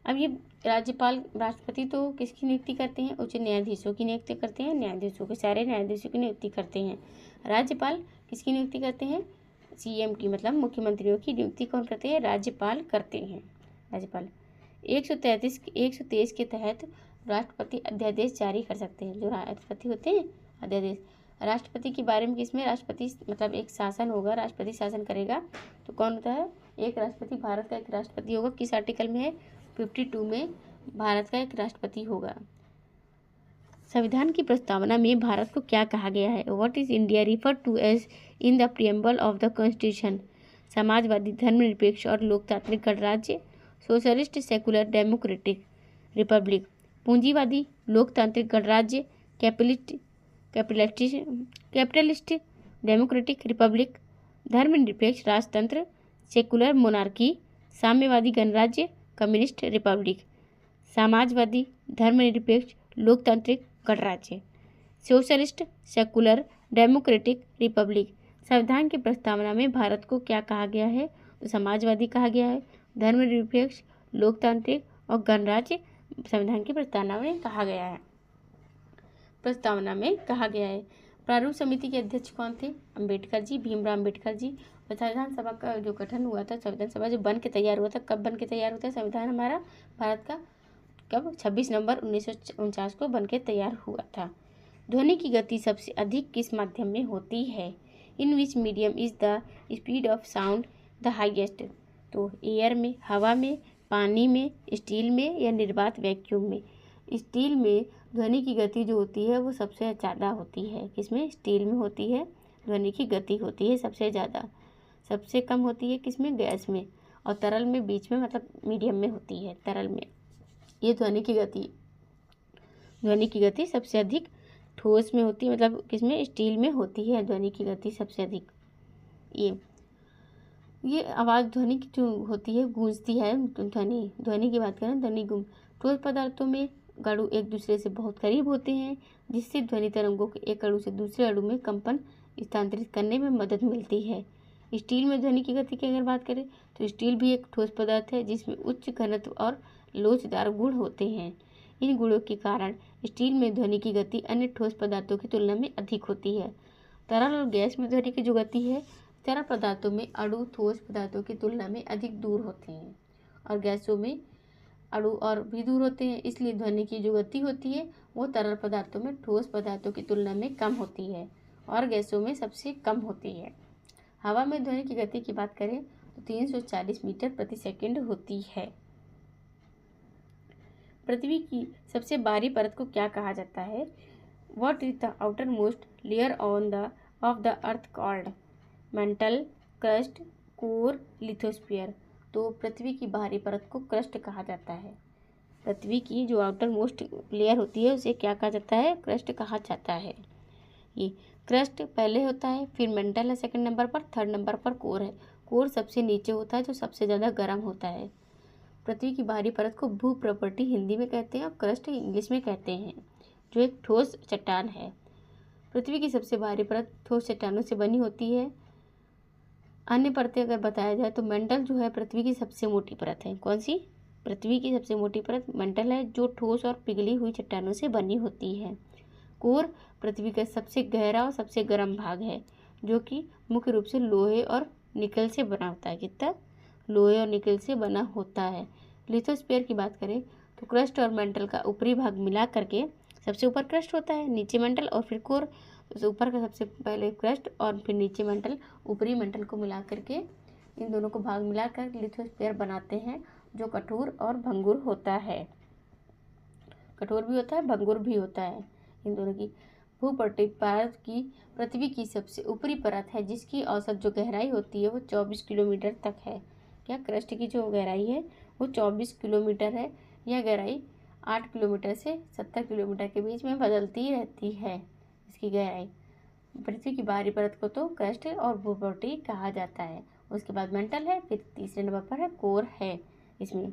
अब ये राष्ट्रपति तो किसकी नियुक्ति करते हैं? उच्च न्यायाधीशों की नियुक्ति करते हैं। न्यायाधीशों के सारे न्यायाधीशों की नियुक्ति करते हैं। राज्यपाल किसकी नियुक्ति करते हैं? CM की, मतलब मुख्यमंत्रियों की नियुक्ति कौन करते हैं? राज्यपाल करते हैं। राज्यपाल 123 के तहत राष्ट्रपति अध्यादेश जारी कर सकते हैं। जो राष्ट्रपति होते हैं अध्यादेश। राष्ट्रपति के बारे में किसमें? राष्ट्रपति मतलब एक शासन होगा, राष्ट्रपति शासन करेगा। तो कौन होता है? एक राष्ट्रपति, भारत का एक राष्ट्रपति होगा। किस आर्टिकल में है? 52 में भारत का एक राष्ट्रपति होगा। संविधान की प्रस्तावना में भारत को क्या कहा गया है? What is India refer to as in the preamble of the constitution? समाजवादी, धर्मनिरपेक्ष और लोकतांत्रिक गणराज्य, सोशलिस्ट, सेकुलर, डेमोक्रेटिक रिपब्लिक, पूंजीवादी, लोकतांत्रिक गणराज्य, कैपिटलिस्ट डेमोक्रेटिक रिपब्लिक, धर्मनिरपेक्ष राजतंत्र, सेकुलर मोनार्की, साम्यवादी गणराज्य, कम्युनिस्ट रिपब्लिक, समाजवादी, धर्मनिरपेक्ष, लोकतांत्रिक गणराज्य, सोशलिस्ट, सेकुलर, डेमोक्रेटिक रिपब्लिक। संविधान की प्रस्तावना में भारत को क्या कहा गया है? तो समाजवादी कहा गया है, धर्मनिरपेक्ष, लोकतांत्रिक और गणराज्य संविधान की प्रस्तावना में कहा गया है। प्रारूप समिति के अध्यक्ष कौन थे? अम्बेडकर जी, भीमराव अम्बेडकर जी। और संविधान सभा का जो गठन हुआ था, संविधान सभा जो बन के तैयार हुआ था, कब बन के तैयार होता है संविधान हमारा भारत का? कब? 26 नवंबर 1949 को बन के तैयार हुआ था। ध्वनि की गति सबसे अधिक किस माध्यम में होती है? In which medium is the speed of sound the highest? तो एयर में, हवा में, पानी में, स्टील में या निर्वात वैक्यूम में? स्टील में ध्वनि की गति जो होती है वो सबसे ज़्यादा होती है। किसमें? स्टील में होती है ध्वनि की गति होती है सबसे ज़्यादा। सबसे कम होती है किसमें? गैस में। और तरल में बीच में, मतलब मीडियम में होती है, तरल में। ये ध्वनि की गति सबसे अधिक ठोस में होती है, मतलब किसमें? स्टील में होती है ध्वनि की गति सबसे अधिक। ये आवाज़ ध्वनि की जो होती है गूंजती है। ध्वनि की बात करें, ध्वनि गूंज। ठोस पदार्थों में अणु एक दूसरे से बहुत करीब होते हैं, जिससे ध्वनि तरंगों के एक अणु से दूसरे अणु में कंपन स्थानांतरित करने में मदद मिलती है। स्टील में ध्वनि की गति की अगर बात करें तो स्टील भी एक ठोस पदार्थ है जिसमें उच्च घनत्व और लोचदार गुण होते हैं। इन गुणों के कारण स्टील में ध्वनि की गति अन्य ठोस पदार्थों की तुलना में अधिक होती है। तरल और गैस में ध्वनि की जो गति है, तरल पदार्थों में अणु ठोस पदार्थों की तुलना में अधिक दूर होते हैं और गैसों में अणु और भी दूर होते हैं। इसलिए ध्वनि की जो गति होती है वो तरल पदार्थों में ठोस पदार्थों की तुलना में कम होती है और गैसों में सबसे कम होती है। हवा में ध्वनि की गति की बात करें तो 340 मीटर प्रति सेकंड होती है। पृथ्वी की सबसे बाहरी परत को क्या कहा जाता है? What is the outermost layer of the earth called? Mental, crust, core, lithosphere. तो पृथ्वी की बाहरी परत को क्रस्ट कहा जाता है। पृथ्वी की जो आउटर मोस्ट लेयर होती है उसे क्या कहा जाता है? क्रस्ट कहा जाता है। ये क्रस्ट पहले होता है, फिर मेंटल है सेकंड नंबर पर, थर्ड नंबर पर कोर है। कोर सबसे नीचे होता है जो सबसे ज़्यादा गर्म होता है। पृथ्वी की बाहरी परत को भू प्रॉपर्टी हिंदी में कहते हैं और क्रस्ट इंग्लिश में कहते हैं, जो एक ठोस चट्टान है। पृथ्वी की सबसे बाहरी परत ठोस चट्टानों से बनी होती है। अन्य परतें अगर बताया जाए तो मेंटल जो है पृथ्वी की सबसे मोटी परत है। कौन सी? पृथ्वी की सबसे मोटी परत मेंटल है जो ठोस और पिघली हुई चट्टानों से बनी होती है। कोर पृथ्वी का सबसे गहरा और सबसे गर्म भाग है जो कि मुख्य रूप से लोहे और निकल से बना होता है। कितना? लोहे और निकल से बना होता है। लिथोस्फीयर की बात करें तो क्रस्ट और मेंटल का ऊपरी भाग मिला करके सबसे ऊपर क्रस्ट होता है, नीचे मेंटल और फिर कोर। तो ऊपर का सबसे पहले क्रस्ट और फिर नीचे मेंटल, ऊपरी मेंटल को मिला करके इन दोनों को भाग मिलाकर लिथोस्फीयर बनाते हैं जो कठोर और भंगुर होता है। कठोर भी होता है, भंगुर भी होता है। इन दोनों की भूपट्टी परत की पृथ्वी की सबसे ऊपरी परत है जिसकी औसत जो गहराई होती है वो 24 किलोमीटर तक है। क्या? क्रस्ट की जो गहराई है वो 24 किलोमीटर है। यह गहराई 8 किलोमीटर से 70 किलोमीटर के बीच में बदलती रहती है। इसकी गहराई पृथ्वी की बाहरी परत को तो क्रस्ट और भूपट्टी कहा जाता है। उसके बाद मेंटल है, फिर तीसरे नंबर पर है कोर है। इसमें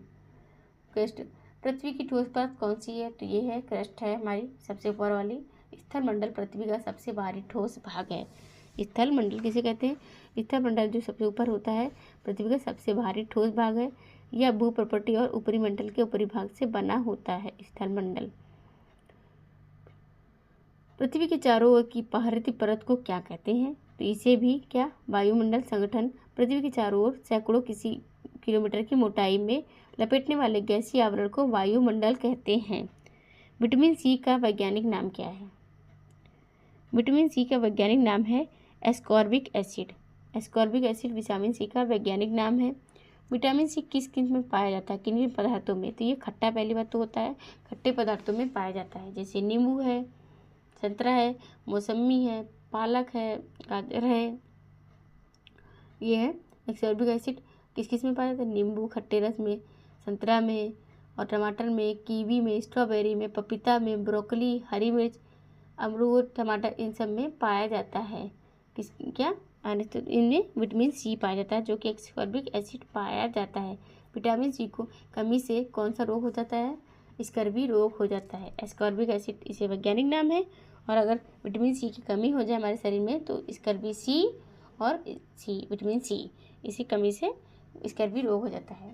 क्रस्ट पृथ्वी की ठोस परत कौन सी है? तो ये है क्रस्ट है हमारी सबसे ऊपर वाली। स्थल मंडल पृथ्वी का सबसे बाहरी ठोस भाग है। स्थल मंडल किसे कहते हैं? स्थल मंडल जो सबसे ऊपर होता है पृथ्वी का सबसे बाहरी ठोस भाग है। यह भू प्रॉपर्टी और ऊपरी मंडल के ऊपरी भाग से बना होता है स्थल मंडल। पृथ्वी के चारों ओर की बाहरी परत को क्या कहते हैं? तो इसे भी क्या? वायुमंडल संगठन। पृथ्वी के चारों ओर सैकड़ों किलोमीटर की मोटाई में लपेटने वाले गैसीय आवरण को वायुमंडल कहते हैं। विटामिन सी का वैज्ञानिक नाम क्या है? विटामिन सी का वैज्ञानिक नाम है ascorbic acid. Ascorbic acid vitamin C का वैज्ञानिक नाम है। विटामिन सी किस किस में पाया जाता है? किन किन पदार्थों में? तो ये खट्टा पहली बात तो होता है, खट्टे पदार्थों में पाया जाता है, जैसे नींबू है, संतरा है, मौसमी है, पालक है, गाजर है। ये है एस्कॉर्बिक एसिड किस किस में पाया जाता है? नींबू खट्टे रस में, संतरा में और टमाटर में, कीवी में, स्ट्रॉबेरी में, पपीता में, ब्रोकली, हरी मिर्च, अमरूद, टमाटर, इन सब में पाया जाता है। किस क्या? तो इनमें विटामिन सी पाया जाता है जो कि एस्कॉर्बिक एसिड पाया जाता है। विटामिन सी को कमी से कौन सा रोग हो जाता है? स्कर्वी रोग हो जाता है। एस्कॉर्बिक एसिड इसे वैज्ञानिक नाम है। और अगर विटामिन सी की कमी हो जाए हमारे शरीर में तो स्कर्वी सी और सी विटामिन सी इसी कमी से स्कर्वी रोग हो जाता है,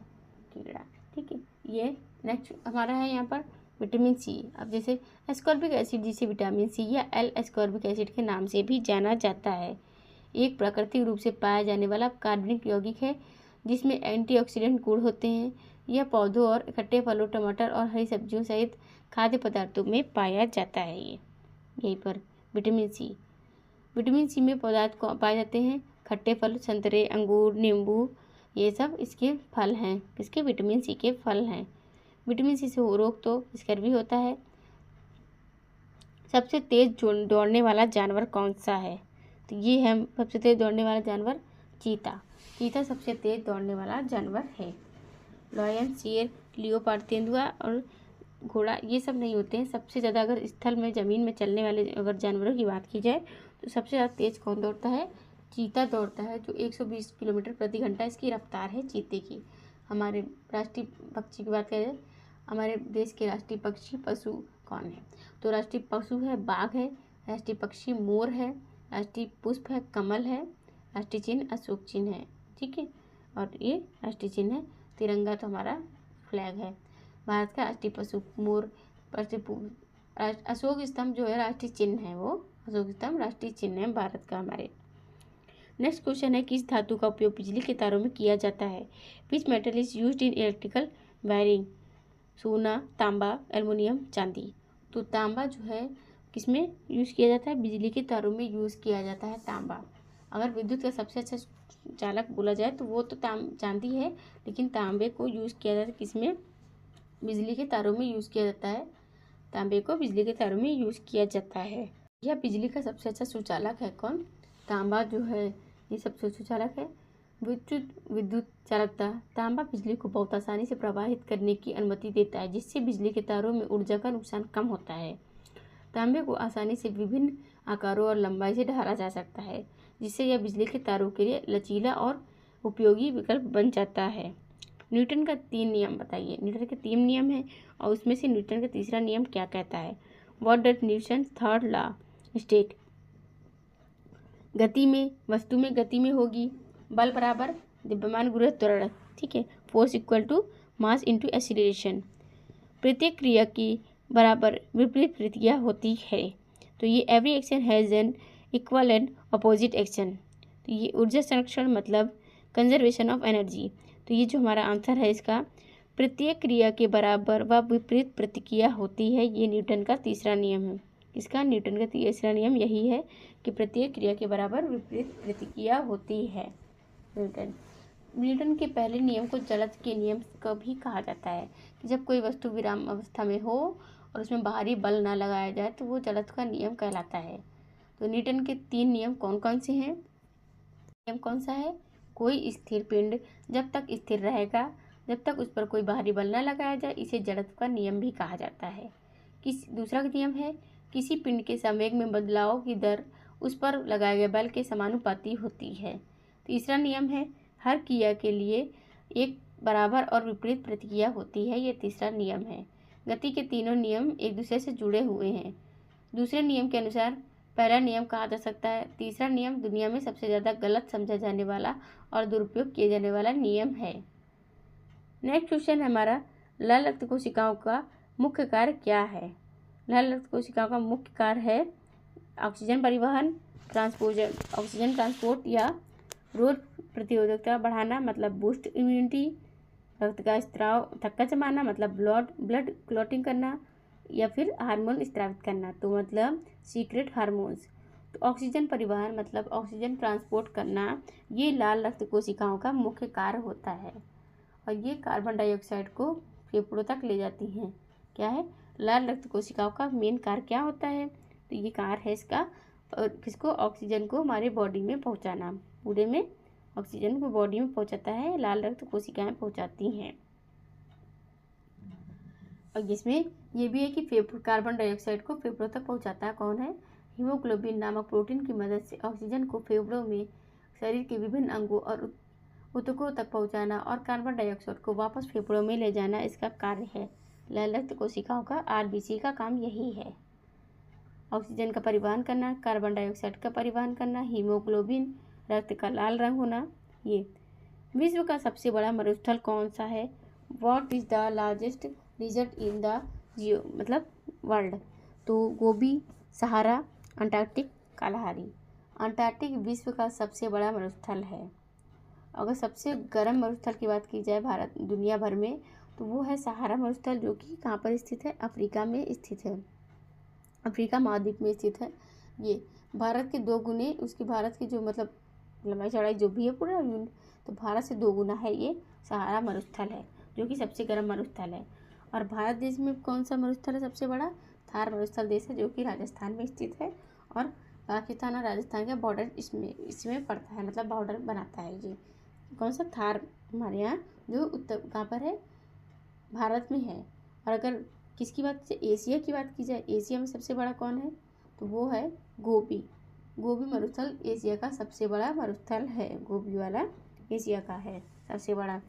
कीड़ा। ठीक है, ये नेक्स्ट हमारा है यहाँ पर विटामिन सी। अब जैसे एस्कॉर्बिक एसिड जिसे विटामिन सी या एल एस्कॉर्बिक एसिड के नाम से भी जाना जाता है, एक प्राकृतिक रूप से पाया जाने वाला कार्बनिक यौगिक है जिसमें एंटीऑक्सीडेंट गुण होते हैं। यह पौधों और खट्टे फलों, टमाटर और हरी सब्जियों सहित खाद्य पदार्थों में पाया जाता है। ये यहीं पर विटामिन सी में पदार्थ को पाए जाते हैं खट्टे फल, संतरे, अंगूर, नींबू, ये सब इसके फल हैं। किसके? विटामिन सी के फल हैं। विटामिन सी से रोग तो स्कर्वी होता है। सबसे तेज दौड़ने वाला जानवर कौन सा है? तो ये है सबसे तेज दौड़ने वाला जानवर चीता। चीता सबसे तेज दौड़ने वाला जानवर है। लॉयन, शेर, लियोपार्ड, तेंदुआ और घोड़ा ये सब नहीं होते हैं। सबसे ज़्यादा अगर स्थल में ज़मीन में चलने वाले अगर जानवरों की बात की जाए तो सबसे ज़्यादा तेज कौन दौड़ता है? चीता दौड़ता है, जो 120 किलोमीटर प्रति घंटा इसकी रफ्तार है चीते की। हमारे राष्ट्रीय पक्षी की बात करें, हमारे देश के राष्ट्रीय पक्षी पशु कौन है? तो राष्ट्रीय पशु है बाघ है, राष्ट्रीय पक्षी मोर है, राष्ट्रीय पुष्प है कमल है, राष्ट्रीय चिन्ह अशोक चिन्ह है, ठीक है, और ये राष्ट्रीय चिन्ह है। तिरंगा तो हमारा फ्लैग है। भारत का राष्ट्रीय पशु मोर। अशोक स्तंभ जो है राष्ट्रीय चिन्ह है, वो अशोक स्तंभ राष्ट्रीय चिन्ह है भारत का हमारे। नेक्स्ट क्वेश्चन है, किस धातु का उपयोग बिजली के तारों में किया जाता है? Which metal is used in electrical wiring? सोना, तांबा, एल्युमिनियम, चांदी। तो तांबा जो है किसमें यूज़ किया जाता है? बिजली के तारों में यूज़ किया जाता है तांबा। अगर विद्युत का सबसे अच्छा चालक बोला जाए तो वो तो चांदी है, लेकिन तांबे को यूज़ किया जाता है किसमें? बिजली के तारों में यूज़ किया जाता है। तांबे को बिजली के तारों में यूज़ किया जाता है। यह बिजली का सबसे अच्छा सुचालक है कौन? तांबा जो है ये सबसे सुचालक है। विद्युत चालकता। तांबा बिजली को बहुत आसानी से प्रवाहित करने की अनुमति देता है, जिससे बिजली के तारों में ऊर्जा का नुकसान कम होता है। तांबे को आसानी से विभिन्न आकारों और लंबाई से ढाला जा सकता है, जिससे यह बिजली के तारों के लिए लचीला और उपयोगी विकल्प बन जाता है। न्यूटन का 3 नियम बताइए। न्यूटन के 3 नियम हैं और उसमें से न्यूटन का तीसरा नियम क्या कहता है? What does Newton third law state? गति में, वस्तु में गति में होगी बल बराबर द्रव्यमान गुणा त्वरण, ठीक है, force equal to mass into acceleration. प्रत्येक क्रिया की बराबर विपरीत प्रतिक्रिया होती है, तो ये every action has an equal and opposite action. तो ये ऊर्जा संरक्षण मतलब कंजर्वेशन ऑफ एनर्जी। तो ये जो हमारा आंसर है इसका, प्रत्येक क्रिया के बराबर व विपरीत प्रतिक्रिया होती है, ये न्यूटन का तीसरा नियम है। इसका न्यूटन का तीसरा नियम यही है कि प्रत्येक क्रिया के बराबर विपरीत प्रतिक्रिया होती है। न्यूटन के पहले नियम को जड़त्व के नियम का भी कहा जाता है, कि जब कोई वस्तु विराम अवस्था में हो और उसमें बाहरी बल ना लगाया जाए तो वो जड़त्व का नियम कहलाता है। तो न्यूटन के 3 नियम कौन कौन से हैं? नियम कौन सा है? कोई स्थिर पिंड जब तक स्थिर रहेगा, जब तक उस पर कोई बाहरी बल न लगाया जाए, इसे जड़त्व का नियम भी कहा जाता है। दूसरा नियम है, किसी पिंड के संवेग में बदलाव की दर उस पर लगाए गए बल के समानुपाती होती है। तीसरा नियम है, हर क्रिया के लिए एक बराबर और विपरीत प्रतिक्रिया होती है, ये तीसरा नियम है। गति के तीनों नियम एक दूसरे से जुड़े हुए हैं। दूसरे नियम के अनुसार पहला नियम कहा जा सकता है, तीसरा नियम दुनिया में सबसे ज़्यादा गलत समझा जाने वाला और दुरुपयोग किए जाने वाला नियम है। नेक्स्ट क्वेश्चन है हमारा, लाल रक्त कोशिकाओं का मुख्य कार्य क्या है? लाल रक्त कोशिकाओं का मुख्य कार्य है ऑक्सीजन परिवहन, ऑक्सीजन ट्रांसपोर्ट या रोग प्रतिरोधकता बढ़ाना मतलब बूस्ट इम्यूनिटी, रक्त का स्त्राव थक्का जमाना मतलब ब्लड क्लॉटिंग करना, या फिर हार्मोन स्त्रावित करना तो मतलब सीक्रेट हार्मोन्स। तो ऑक्सीजन परिवहन मतलब ऑक्सीजन ट्रांसपोर्ट करना, ये लाल रक्त कोशिकाओं का मुख्य कार्य होता है और ये कार्बन डाइऑक्साइड को फेफड़ों तक ले जाती हैं। क्या है? लाल रक्त कोशिकाओं का मेन कार्य क्या होता है? तो ये कार्य है इसका, किसको? ऑक्सीजन को हमारे बॉडी में पहुंचाना। पूरे में ऑक्सीजन को बॉडी में पहुंचाता है, लाल रक्त कोशिकाएं पहुंचाती हैं। और जिसमें ये भी है कि कार्बन डाइऑक्साइड को फेफड़ों तक पहुंचाता है कौन है? हीमोग्लोबिन नामक प्रोटीन की मदद से ऑक्सीजन को फेफड़ों में शरीर के विभिन्न अंगों और ऊतकों तक पहुंचाना और कार्बन डाइऑक्साइड को वापस फेफड़ों में ले जाना इसका कार्य है। लाल रक्त कोशिकाओं का आरबीसी का काम यही है, ऑक्सीजन का परिवहन करना, कार्बन डाइऑक्साइड का परिवहन करना, हीमोग्लोबिन, रक्त का लाल रंग होना। ये विश्व का सबसे बड़ा मरुस्थल कौन सा है? What is the largest desert in the मतलब वर्ल्ड? तो Gobi, Sahara, Antarctic, Kalahari. Antarctic विश्व का सबसे बड़ा मरुस्थल है। अगर सबसे गर्म मरुस्थल की बात की जाए भारत दुनिया भर में तो वो है सहारा मरुस्थल, जो कि कहाँ पर स्थित है? अफ्रीका में स्थित है, अफ्रीका महाद्वीप में स्थित है। ये भारत के 2 गुने उसकी, भारत की जो मतलब लंबाई चौड़ाई जो भी है पूरा यूनिट, तो भारत से 2 गुना है ये सहारा मरुस्थल है, जो कि सबसे गर्म मरुस्थल है। और भारत देश में कौन सा मरुस्थल है सबसे बड़ा? थार मरुस्थल देश है, जो कि राजस्थान में स्थित है और पाकिस्तान और राजस्थान का बॉर्डर इसमें पड़ता है, मतलब बॉर्डर बनाता है ये। कौन सा? थार हमारे यहाँ जो उत्तर कहाँ पर है? भारत में है। और अगर किसकी बात की जाए, एशिया की बात की जाए, एशिया में सबसे बड़ा कौन है? तो वो है गोबी मरुस्थल एशिया का सबसे बड़ा मरुस्थल है, गोबी वाला एशिया का है सबसे बड़ा।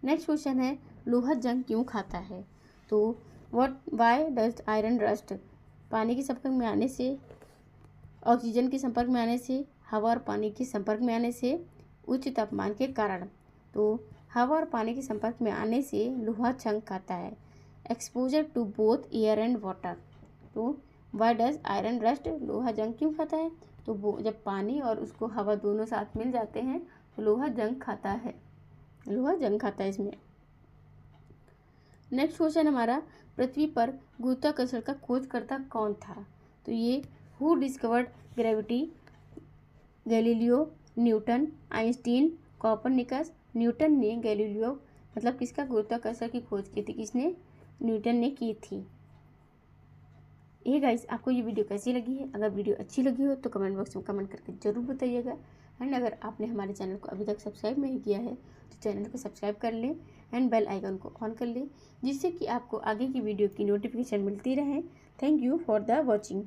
नेक्स्ट क्वेश्चन है, लोहा जंग क्यों खाता है? तो वाई डज आयरन रस्ट? पानी के संपर्क में आने से ऑक्सीजन के संपर्क में आने से, हवा और पानी के संपर्क में आने से, उच्च तापमान के कारण। तो हवा और पानी के संपर्क में आने से लोहा जंग खाता है। Exposure to both air and water. तो वाई डज आयरन रस्ट, लोहा जंग क्यों खाता है? तो वो जब पानी और उसको हवा दोनों साथ मिल जाते हैं तो लोहा जंग खाता है, लोहा जंग खाता है इसमें। नेक्स्ट क्वेश्चन हमारा, पृथ्वी पर गुरुत्वाकर्षण का खोजकर्ता कौन था? तो ये who discovered gravity? Galileo, Newton, Einstein, Copernicus. Newton ने गैलीलियो मतलब किसका गुरुत्वाकर्षण की खोज की थी? किसने? न्यूटन ने की थी। ये गाइस, आपको ये वीडियो कैसी लगी है? अगर वीडियो अच्छी लगी हो तो कमेंट बॉक्स में कमेंट करके ज़रूर बताइएगा। एंड अगर आपने हमारे चैनल को अभी तक सब्सक्राइब नहीं किया है तो चैनल को सब्सक्राइब कर लें एंड बेल आइकन को ऑन कर लें, जिससे कि आपको आगे की वीडियो की नोटिफिकेशन मिलती रहे। Thank you for the watching.